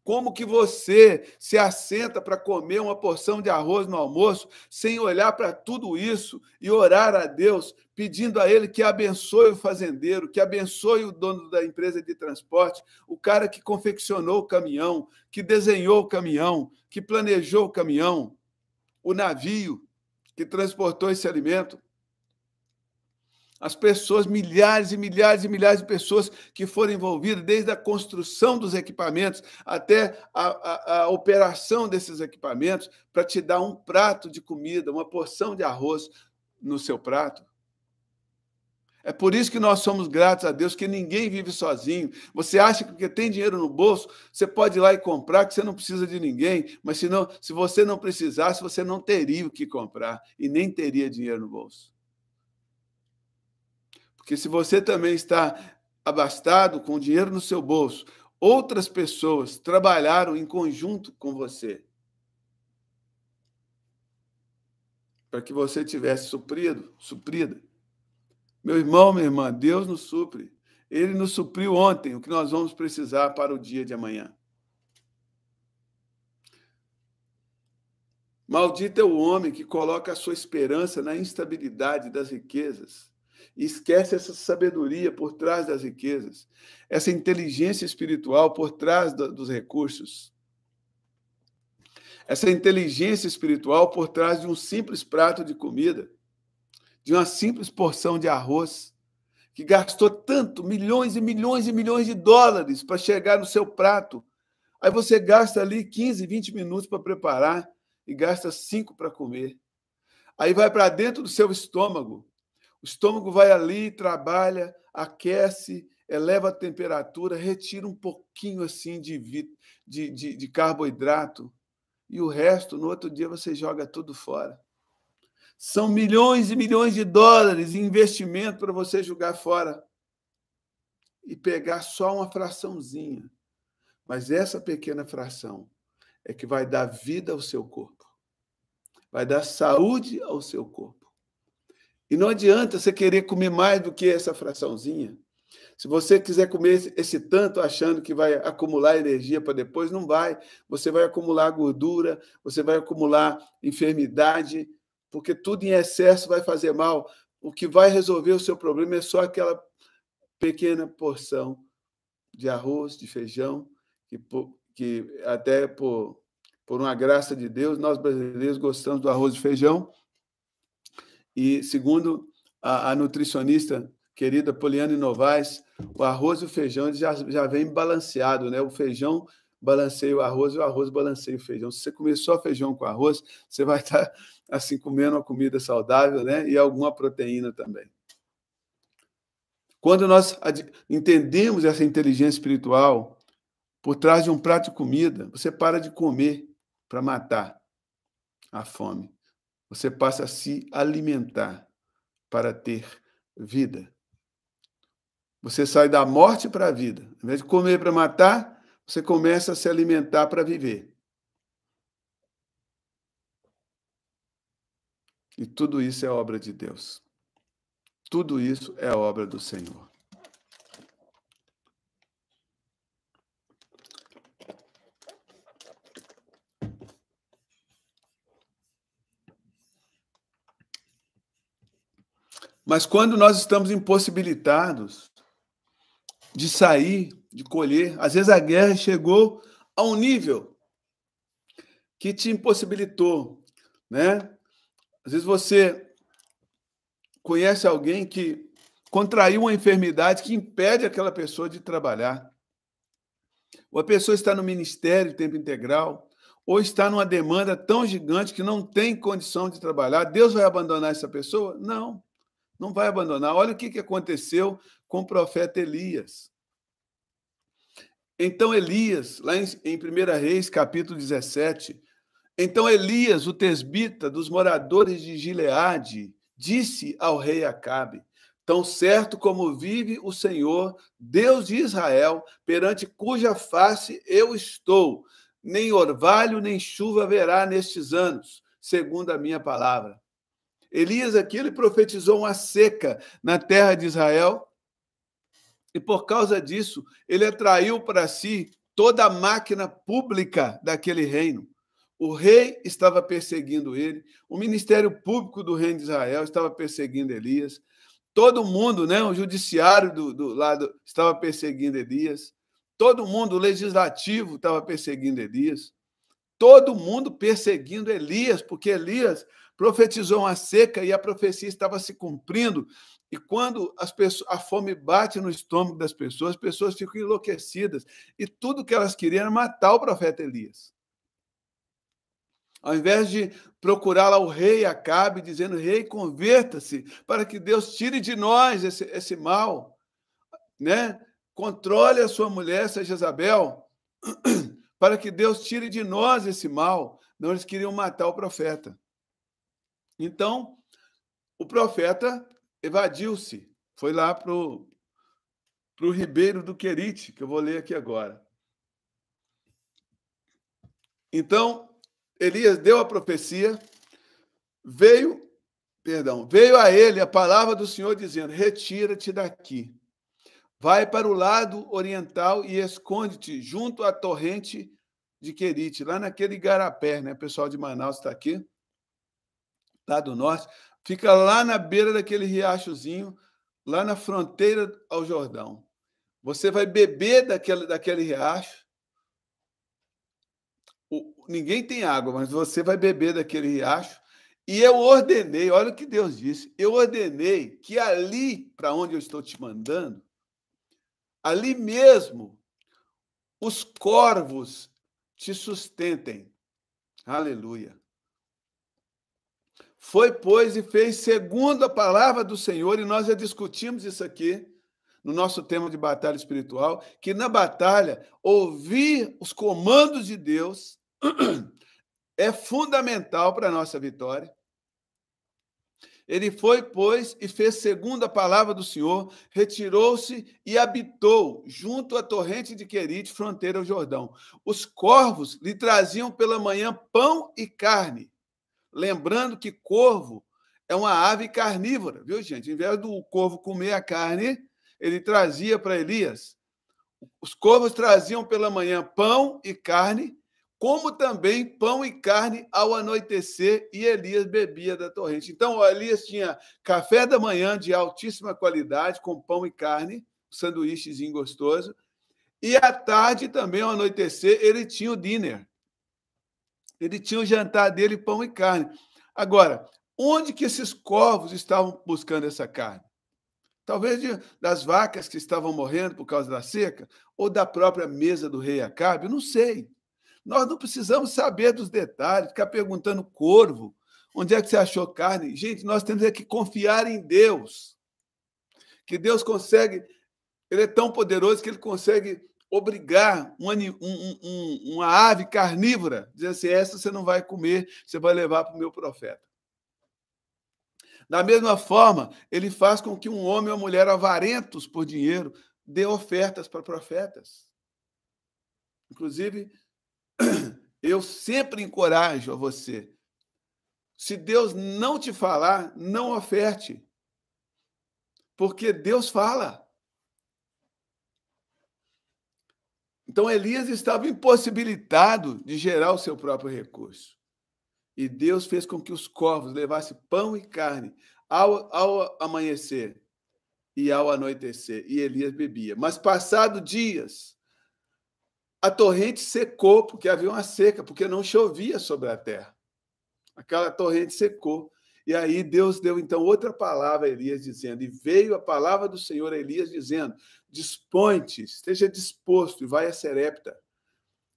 Como que você se assenta para comer uma porção de arroz no almoço sem olhar para tudo isso e orar a Deus, pedindo a Ele que abençoe o fazendeiro, que abençoe o dono da empresa de transporte, o cara que confeccionou o caminhão, que desenhou o caminhão, que planejou o caminhão, o navio que transportou esse alimento? As pessoas, milhares e milhares e milhares de pessoas que foram envolvidas, desde a construção dos equipamentos até a operação desses equipamentos, para te dar um prato de comida, uma porção de arroz no seu prato. É por isso que nós somos gratos a Deus, que ninguém vive sozinho. Você acha que porque tem dinheiro no bolso, você pode ir lá e comprar, que você não precisa de ninguém, mas se você não precisasse, você não teria o que comprar e nem teria dinheiro no bolso. Porque se você também está abastado com dinheiro no seu bolso, outras pessoas trabalharam em conjunto com você para que você tivesse suprida. Meu irmão, minha irmã, Deus nos supre. Ele nos supriu ontem o que nós vamos precisar para o dia de amanhã. Maldito é o homem que coloca a sua esperança na instabilidade das riquezas e esquece essa sabedoria por trás das riquezas, essa inteligência espiritual por trás dos recursos, essa inteligência espiritual por trás de um simples prato de comida, de uma simples porção de arroz, que gastou tanto, milhões e milhões e milhões de dólares para chegar no seu prato. Aí você gasta ali 15, 20 minutos para preparar e gasta 5 para comer. Aí vai para dentro do seu estômago. O estômago vai ali, trabalha, aquece, eleva a temperatura, retira um pouquinho assim de carboidrato e o resto, no outro dia, você joga tudo fora. São milhões e milhões de dólares em investimento para você jogar fora e pegar só uma fraçãozinha. Mas essa pequena fração é que vai dar vida ao seu corpo, vai dar saúde ao seu corpo. E não adianta você querer comer mais do que essa fraçãozinha. Se você quiser comer esse tanto achando que vai acumular energia para depois, não vai. Você vai acumular gordura, você vai acumular enfermidade, porque tudo em excesso vai fazer mal. O que vai resolver o seu problema é só aquela pequena porção de arroz, de feijão, que até por uma graça de Deus, nós brasileiros gostamos do arroz e feijão. E, segundo a nutricionista querida Poliane Novaes, o arroz e o feijão já vem balanceado, né? O feijão balanceia o arroz e o arroz balanceia o feijão. Se você comer só feijão com arroz, você vai estar assim comendo uma comida saudável, né? E alguma proteína também. Quando nós entendemos essa inteligência espiritual por trás de um prato de comida, você para de comer para matar a fome. Você passa a se alimentar para ter vida. Você sai da morte para a vida. Ao invés de comer para matar, você começa a se alimentar para viver. E tudo isso é obra de Deus. Tudo isso é obra do Senhor. Mas quando nós estamos impossibilitados de sair, de colher, às vezes a guerra chegou a um nível que te impossibilitou, né? Às vezes você conhece alguém que contraiu uma enfermidade que impede aquela pessoa de trabalhar. Ou a pessoa está no ministério de tempo integral, ou está numa demanda tão gigante que não tem condição de trabalhar. Deus vai abandonar essa pessoa? Não, não vai abandonar. Olha o que aconteceu com o profeta Elias. Então Elias, lá em 1 Reis, capítulo 17, então Elias, o tesbita dos moradores de Gileade, disse ao rei Acabe: tão certo como vive o Senhor, Deus de Israel, perante cuja face eu estou, nem orvalho, nem chuva haverá nestes anos, segundo a minha palavra. Elias aqui, ele profetizou uma seca na terra de Israel, e por causa disso, ele atraiu para si toda a máquina pública daquele reino. O rei estava perseguindo ele, o ministério público do reino de Israel estava perseguindo Elias, todo mundo, né, o judiciário do lado estava perseguindo Elias, todo mundo, o legislativo estava perseguindo Elias, todo mundo perseguindo Elias, porque Elias profetizou uma seca e a profecia estava se cumprindo. E quando a fome bate no estômago das pessoas, as pessoas ficam enlouquecidas. E tudo que elas queriam era matar o profeta Elias. Ao invés de procurar lá o rei Acabe, dizendo, rei, converta-se, para que Deus tire de nós esse mal, né? Controle a sua mulher, essa Jezabel, para que Deus tire de nós esse mal. Não, eles queriam matar o profeta. Então, o profeta evadiu-se, foi lá para o Ribeiro do Querite, que eu vou ler aqui agora. Então, Elias deu a profecia, veio a ele a palavra do Senhor dizendo, retira-te daqui, vai para o lado oriental e esconde-te junto à torrente de Querite, lá naquele igarapé, né? O pessoal de Manaus está aqui, lá do norte, fica lá na beira daquele riachozinho, lá na fronteira ao Jordão. Você vai beber daquele riacho. Ninguém tem água, mas você vai beber daquele riacho. E eu ordenei, olha o que Deus disse, eu ordenei que ali, para onde eu estou te mandando, ali mesmo, os corvos te sustentem. Aleluia. Foi, pois, e fez segundo a palavra do Senhor, e nós já discutimos isso aqui no nosso tema de batalha espiritual, que na batalha, ouvir os comandos de Deus é fundamental para a nossa vitória. Ele foi, pois, e fez segundo a palavra do Senhor, retirou-se e habitou junto à torrente de Querite, fronteira ao Jordão. Os corvos lhe traziam pela manhã pão e carne. Lembrando que corvo é uma ave carnívora, viu, gente? Ao invés do corvo comer a carne, ele trazia para Elias. Os corvos traziam pela manhã pão e carne, como também pão e carne ao anoitecer, e Elias bebia da torrente. Então, Elias tinha café da manhã de altíssima qualidade, com pão e carne, um sanduíchezinho gostoso, e à tarde também, ao anoitecer, ele tinha o dinner. Ele tinha o jantar dele, pão e carne. Agora, onde que esses corvos estavam buscando essa carne? Talvez das vacas que estavam morrendo por causa da seca, ou da própria mesa do rei Acabe, eu não sei. Nós não precisamos saber dos detalhes, ficar perguntando corvo, onde é que você achou carne? Gente, nós temos que confiar em Deus, que Deus consegue, ele é tão poderoso que ele consegue obrigar uma ave carnívora, dizer assim, essa você não vai comer, você vai levar para o meu profeta. Da mesma forma, ele faz com que um homem ou mulher avarentos por dinheiro dê ofertas para profetas. Inclusive, eu sempre encorajo a você, se Deus não te falar, não oferte, porque Deus fala. Então, Elias estava impossibilitado de gerar o seu próprio recurso. E Deus fez com que os corvos levassem pão e carne ao amanhecer e ao anoitecer, e Elias bebia. Mas, passado dias, a torrente secou, porque havia uma seca, porque não chovia sobre a terra. Aquela torrente secou. E aí Deus deu, então, outra palavra a Elias, dizendo, e veio a palavra do Senhor a Elias, dizendo, dispõe-te, esteja disposto, e vai a Serepta,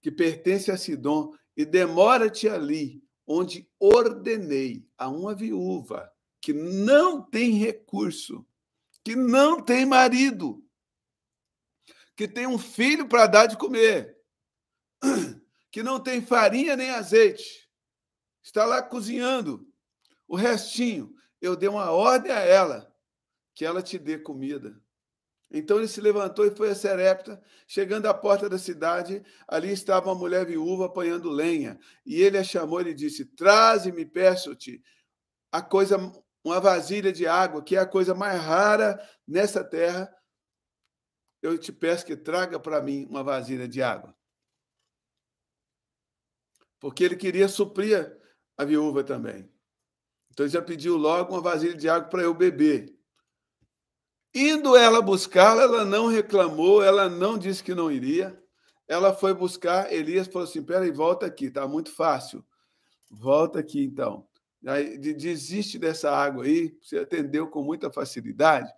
que pertence a Sidom, e demora-te ali, onde ordenei a uma viúva que não tem recurso, que não tem marido, que tem um filho para dar de comer, que não tem farinha nem azeite, está lá cozinhando o restinho. Eu dei uma ordem a ela, que ela te dê comida. Então ele se levantou e foi a Sarepta. Chegando à porta da cidade, ali estava uma mulher viúva apanhando lenha. E ele a chamou e lhe disse: Traze-me, peço-te, uma vasilha de água, que é a coisa mais rara nessa terra. Eu te peço que traga para mim uma vasilha de água. Porque ele queria suprir a viúva também. Então ele já pediu logo uma vasilha de água para eu beber. Indo ela buscá-la, ela não reclamou, ela não disse que não iria. Ela foi buscar, Elias falou assim: peraí, volta aqui, tá muito fácil. Volta aqui, então. Aí, desiste dessa água aí, você atendeu com muita facilidade.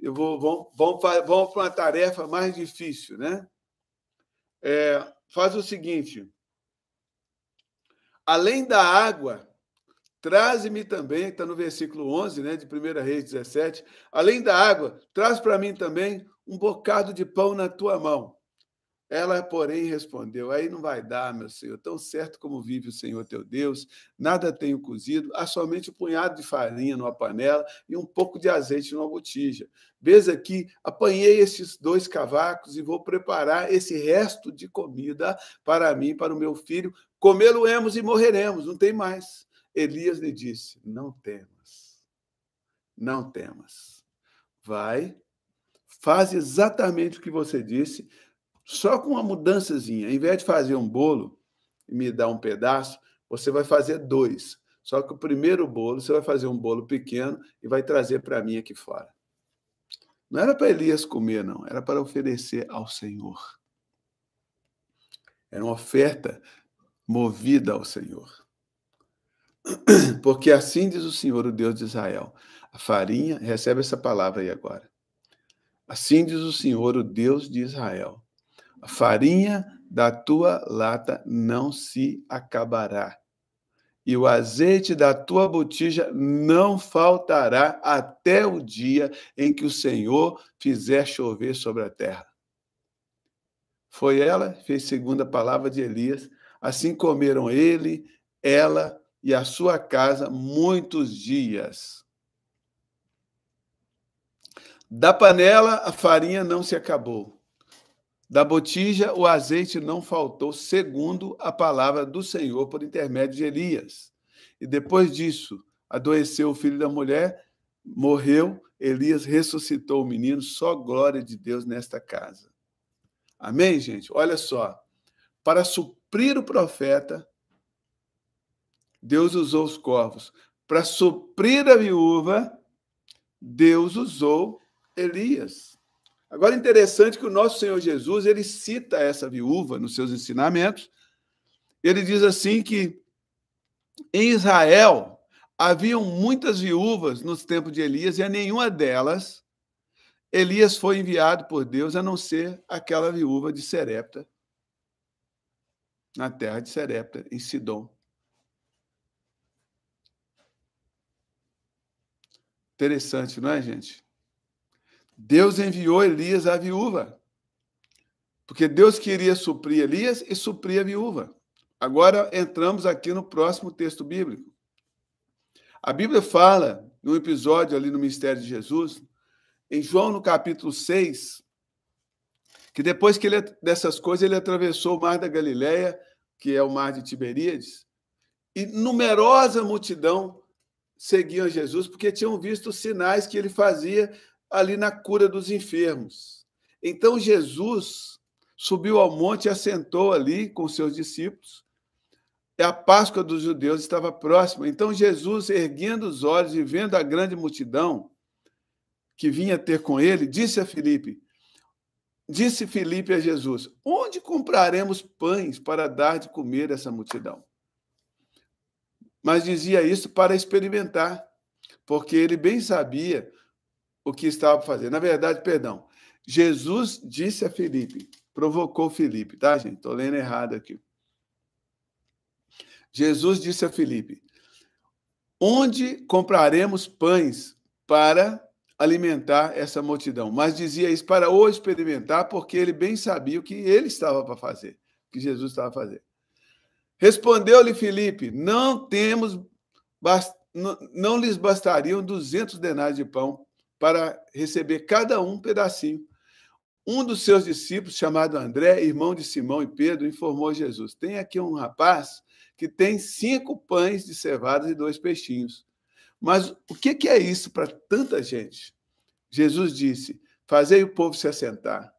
Vamos para uma tarefa mais difícil, né? Faz o seguinte: além da água, traze-me também, está no versículo 11, né, de 1 Reis 17, além da água, traz para mim também um bocado de pão na tua mão. Ela, porém, respondeu: aí não vai dar, meu Senhor, tão certo como vive o Senhor teu Deus, nada tenho cozido, há somente um punhado de farinha numa panela e um pouco de azeite numa botija. Vês aqui, apanhei estes 2 cavacos e vou preparar esse resto de comida para mim, para o meu filho, comê-lo-emos e morreremos, não tem mais. Elias lhe disse: não temas, não temas. Vai, faz exatamente o que você disse, só com uma mudançazinha. Em vez de fazer um bolo e me dar um pedaço, você vai fazer 2. Só que o primeiro bolo, você vai fazer um bolo pequeno e vai trazer para mim aqui fora. Não era para Elias comer, não. Era para oferecer ao Senhor. Era uma oferta movida ao Senhor. Porque assim diz o Senhor, o Deus de Israel: a farinha, recebe essa palavra aí agora. Assim diz o Senhor, o Deus de Israel: a farinha da tua lata não se acabará, e o azeite da tua botija não faltará até o dia em que o Senhor fizer chover sobre a terra. Foi ela, fez segundo a palavra de Elias. Assim comeram ele, ela e a sua casa muitos dias. Da panela, a farinha não se acabou. Da botija, o azeite não faltou, segundo a palavra do Senhor por intermédio de Elias. E depois disso, adoeceu o filho da mulher, morreu, Elias ressuscitou o menino, só glória de Deus nesta casa. Amém, gente? Olha só, para suprir o profeta, Deus usou os corvos. Para suprir a viúva, Deus usou Elias. Agora, interessante que o nosso Senhor Jesus, ele cita essa viúva nos seus ensinamentos. Ele diz assim que em Israel haviam muitas viúvas nos tempos de Elias e a nenhuma delas Elias foi enviado por Deus, a não ser aquela viúva de Sarepta, na terra de Sarepta, em Sidom. Interessante, não é, gente? Deus enviou Elias à viúva, porque Deus queria suprir Elias e suprir a viúva. Agora entramos aqui no próximo texto bíblico. A Bíblia fala, num episódio ali no ministério de Jesus, em João, no capítulo 6, que depois que dessas coisas ele atravessou o mar da Galileia, que é o mar de Tiberíades, e numerosa multidão seguiam Jesus, porque tinham visto os sinais que ele fazia ali na cura dos enfermos. Então Jesus subiu ao monte e assentou ali com seus discípulos. E a Páscoa dos judeus estava próxima. Então Jesus, erguendo os olhos e vendo a grande multidão que vinha ter com ele, disse Filipe a Jesus: onde compraremos pães para dar de comer a essa multidão? Mas dizia isso para experimentar, porque ele bem sabia o que estava fazendo. Na verdade, perdão, Jesus disse a Filipe, provocou Filipe, tá, gente? Estou lendo errado aqui. Jesus disse a Filipe: onde compraremos pães para alimentar essa multidão? Mas dizia isso para o experimentar, porque ele bem sabia o que ele estava para fazer, o que Jesus estava a fazer. Respondeu-lhe Filipe: não lhes bastariam 200 denários de pão para receber cada um pedacinho. Um dos seus discípulos, chamado André, irmão de Simão e Pedro, informou Jesus: tem aqui um rapaz que tem 5 pães de cevada e 2 peixinhos. Mas o que é isso para tanta gente? Jesus disse: fazei o povo se assentar,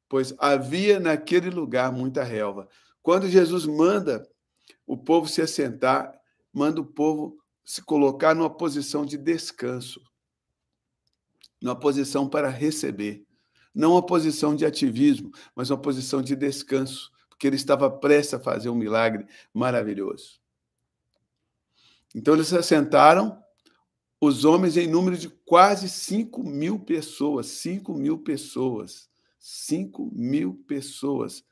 pois havia naquele lugar muita relva. Quando Jesus manda o povo se assentar, manda o povo se colocar numa posição de descanso, numa posição para receber. Não uma posição de ativismo, mas uma posição de descanso, porque ele estava prestes a fazer um milagre maravilhoso. Então, eles se assentaram, os homens em número de quase 5.000 pessoas. 5.000 pessoas. 5.000 pessoas.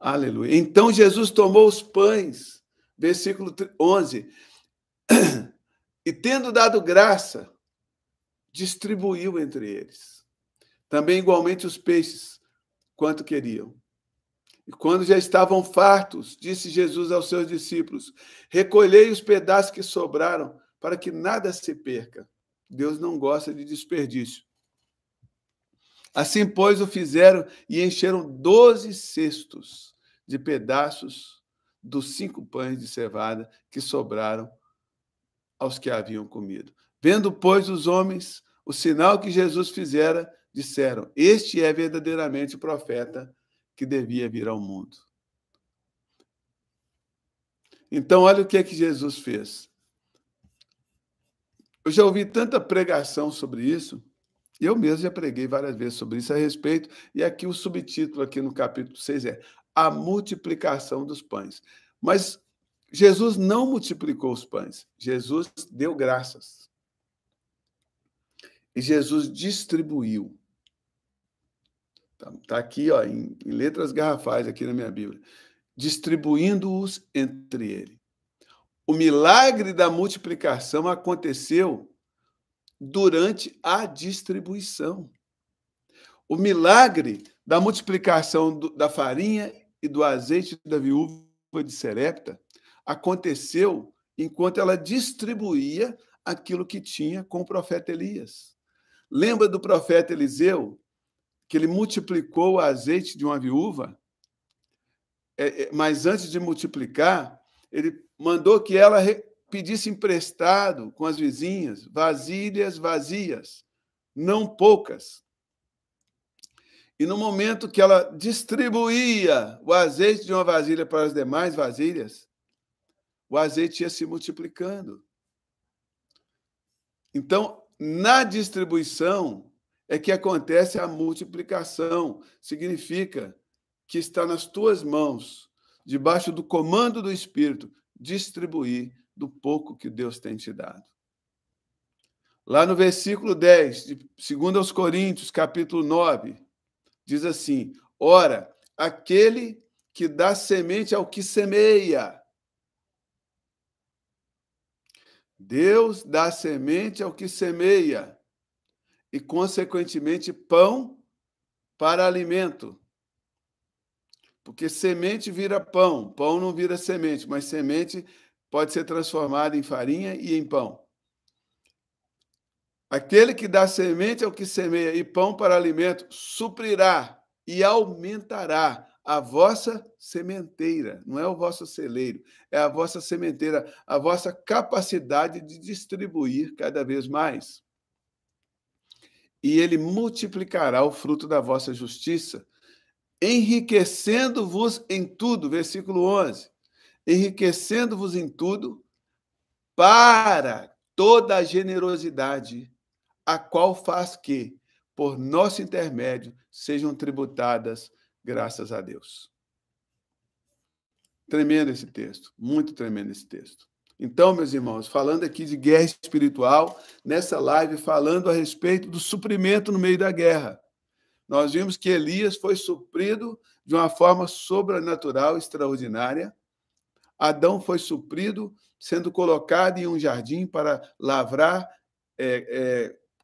Aleluia. Então, Jesus tomou os pães, versículo 11, e tendo dado graça, distribuiu entre eles. Também igualmente os peixes, quanto queriam. E quando já estavam fartos, disse Jesus aos seus discípulos: recolhei os pedaços que sobraram, para que nada se perca. Deus não gosta de desperdício. Assim, pois, o fizeram e encheram 12 cestos de pedaços dos 5 pães de cevada que sobraram aos que haviam comido. Vendo, pois, os homens o sinal que Jesus fizera, disseram: este é verdadeiramente o profeta que devia vir ao mundo. Então, olha o que é que Jesus fez. Eu já ouvi tanta pregação sobre isso, e eu mesmo já preguei várias vezes sobre isso a respeito, e aqui o subtítulo, aqui no capítulo 6, é a multiplicação dos pães. Mas Jesus não multiplicou os pães, Jesus deu graças. E Jesus distribuiu. Está aqui, ó, em letras garrafais, aqui na minha Bíblia. Distribuindo-os entre ele. O milagre da multiplicação aconteceu durante a distribuição. O milagre da multiplicação da farinha e do azeite da viúva de Sarepta aconteceu enquanto ela distribuía aquilo que tinha com o profeta Elias. Lembra do profeta Eliseu, que ele multiplicou o azeite de uma viúva? Mas antes de multiplicar, ele mandou que ela pedisse emprestado com as vizinhas vasilhas vazias, não poucas. E no momento que ela distribuía o azeite de uma vasilha para as demais vasilhas, o azeite ia se multiplicando. Então, na distribuição é que acontece a multiplicação. Significa que está nas tuas mãos, debaixo do comando do Espírito, distribuir do pouco que Deus tem te dado. Lá no versículo 10, de 2 Coríntios, capítulo 9, diz assim: ora, aquele que dá semente ao que semeia. Deus dá semente ao que semeia e, consequentemente, pão para alimento. Porque semente vira pão, pão não vira semente, mas semente pode ser transformada em farinha e em pão. Aquele que dá semente ao que semeia e pão para alimento, suprirá e aumentará a vossa sementeira. Não é o vosso celeiro, é a vossa sementeira, a vossa capacidade de distribuir cada vez mais. E ele multiplicará o fruto da vossa justiça, enriquecendo-vos em tudo, versículo 11, enriquecendo-vos em tudo para toda a generosidade, a qual faz que, por nosso intermédio, sejam tributadas graças a Deus. Tremendo esse texto, muito tremendo esse texto. Então, meus irmãos, falando aqui de guerra espiritual, nessa live falando a respeito do suprimento no meio da guerra. Nós vimos que Elias foi suprido de uma forma sobrenatural, extraordinária. Adão foi suprido, sendo colocado em um jardim para lavrar,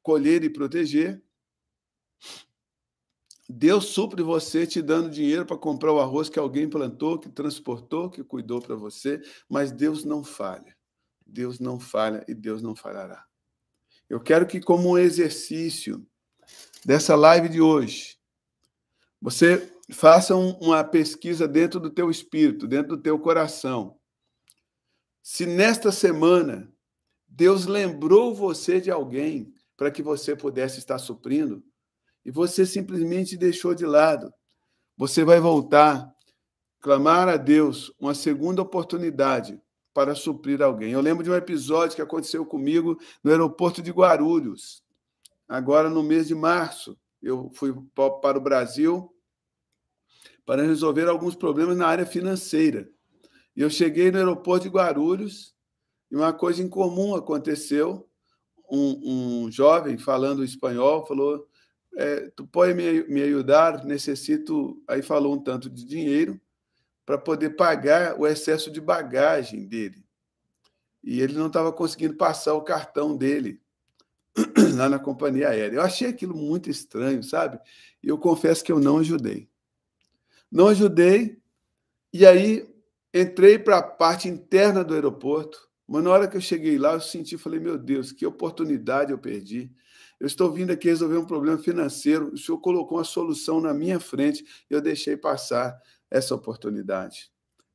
colher e proteger. Deus supre você te dando dinheiro para comprar o arroz que alguém plantou, que transportou, que cuidou para você, mas Deus não falha. Deus não falha e Deus não falhará. Eu quero que, como um exercício, dessa live de hoje, você faça uma pesquisa dentro do teu espírito, dentro do teu coração. Se nesta semana Deus lembrou você de alguém para que você pudesse estar suprindo, e você simplesmente deixou de lado, você vai voltar, clamar a Deus uma segunda oportunidade para suprir alguém. Eu lembro de um episódio que aconteceu comigo no aeroporto de Guarulhos, agora no mês de março. Eu fui para o Brasil para resolver alguns problemas na área financeira. E eu cheguei no aeroporto de Guarulhos e uma coisa incomum aconteceu. Um jovem falando espanhol falou: tu pode me ajudar? Necessito... Aí falou um tanto de dinheiro para poder pagar o excesso de bagagem dele. E ele não estava conseguindo passar o cartão dele lá na companhia aérea. Eu achei aquilo muito estranho, sabe? E eu confesso que eu não ajudei. Não ajudei, e aí entrei para a parte interna do aeroporto, mas na hora que eu cheguei lá, eu senti, falei, meu Deus, que oportunidade eu perdi. Eu estou vindo aqui resolver um problema financeiro, o senhor colocou uma solução na minha frente e eu deixei passar essa oportunidade.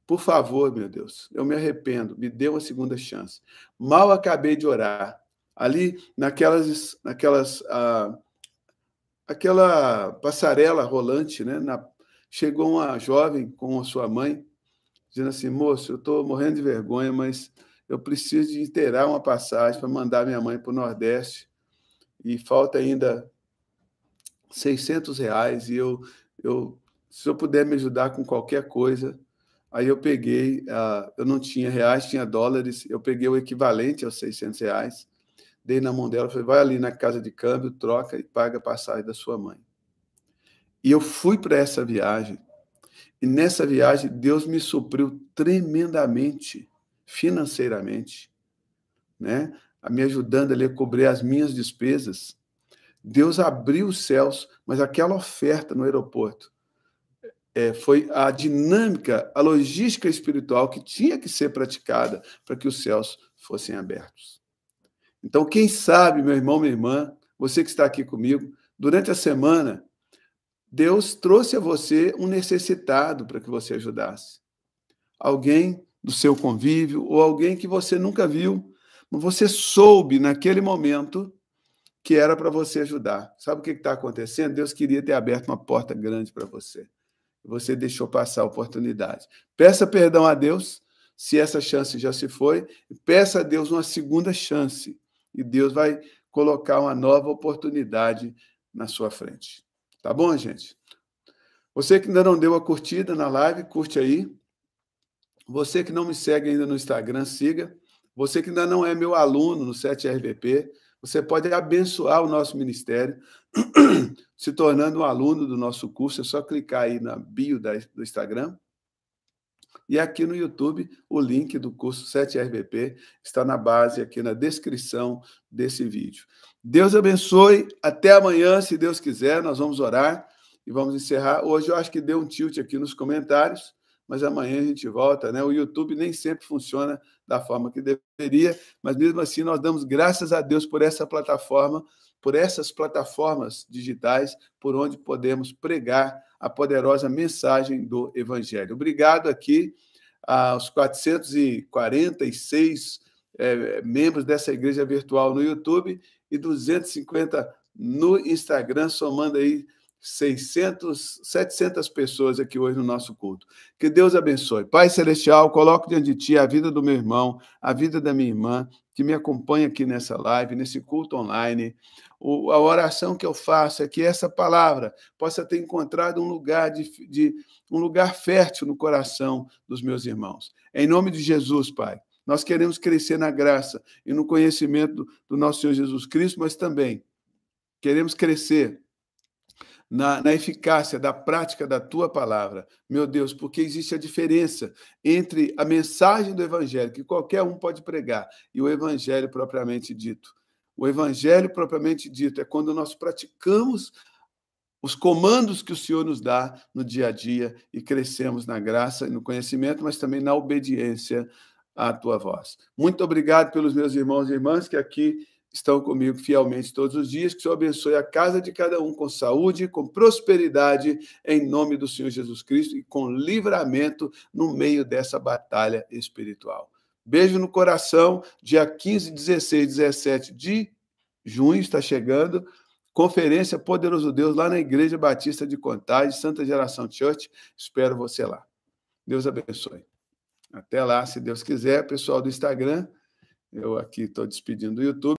Por favor, meu Deus, eu me arrependo, me dê uma segunda chance. Mal acabei de orar, ali aquela passarela rolante, né? Chegou uma jovem com a sua mãe, dizendo assim, moço, eu estou morrendo de vergonha, mas eu preciso de inteirar uma passagem para mandar minha mãe para o Nordeste, e falta ainda R$ 600, e se eu puder me ajudar com qualquer coisa. Aí eu peguei, eu não tinha reais, tinha dólares, eu peguei o equivalente aos R$ 600, dei na mão dela, falei, vai ali na casa de câmbio, troca e paga a passagem da sua mãe. E eu fui para essa viagem, e nessa viagem Deus me supriu tremendamente, financeiramente, né? Me ajudando ali a cobrir as minhas despesas. Deus abriu os céus, mas aquela oferta no aeroporto foi a dinâmica, a logística espiritual que tinha que ser praticada para que os céus fossem abertos. Então, quem sabe, meu irmão, minha irmã, você que está aqui comigo, durante a semana, Deus trouxe a você um necessitado para que você ajudasse. Alguém do seu convívio ou alguém que você nunca viu, mas você soube naquele momento que era para você ajudar. Sabe o que está acontecendo? Deus queria ter aberto uma porta grande para você. Você deixou passar a oportunidade. Peça perdão a Deus, se essa chance já se foi, e peça a Deus uma segunda chance, e Deus vai colocar uma nova oportunidade na sua frente. Tá bom, gente? Você que ainda não deu a curtida na live, curte aí. Você que não me segue ainda no Instagram, siga. Você que ainda não é meu aluno no 7RVP, você pode abençoar o nosso ministério se tornando um aluno do nosso curso. É só clicar aí na bio do Instagram. E aqui no YouTube, o link do curso 7RVP está na base, aqui na descrição desse vídeo. Deus abençoe. Até amanhã, se Deus quiser. Nós vamos orar e vamos encerrar. Hoje eu acho que deu um tilt aqui nos comentários, mas amanhã a gente volta, né? O YouTube nem sempre funciona da forma que deveria, mas mesmo assim nós damos graças a Deus por essa plataforma, por essas plataformas digitais, por onde podemos pregar a poderosa mensagem do Evangelho. Obrigado aqui aos 446 membros dessa igreja virtual no YouTube e 250 no Instagram, somando aí 700 pessoas aqui hoje no nosso culto. Que Deus abençoe. Pai Celestial, coloco diante de Ti a vida do meu irmão, a vida da minha irmã, que me acompanha aqui nessa live, nesse culto online. A oração que eu faço é que essa palavra possa ter encontrado um lugar um lugar fértil no coração dos meus irmãos. Em nome de Jesus, Pai, nós queremos crescer na graça e no conhecimento do nosso Senhor Jesus Cristo, mas também queremos crescer na eficácia da prática da Tua palavra, meu Deus, porque existe a diferença entre a mensagem do Evangelho, que qualquer um pode pregar, e o Evangelho propriamente dito. O Evangelho propriamente dito é quando nós praticamos os comandos que o Senhor nos dá no dia a dia e crescemos na graça e no conhecimento, mas também na obediência à Tua voz. Muito obrigado pelos meus irmãos e irmãs que aqui estão comigo fielmente todos os dias. Que o Senhor abençoe a casa de cada um com saúde, com prosperidade, em nome do Senhor Jesus Cristo, e com livramento no meio dessa batalha espiritual. Beijo no coração. Dia 15, 16, 17 de junho está chegando. Conferência Poderoso Deus, lá na Igreja Batista de Contagem, Santa Geração Church. Espero você lá. Deus abençoe. Até lá, se Deus quiser. Pessoal do Instagram, eu aqui estou despedindo do YouTube.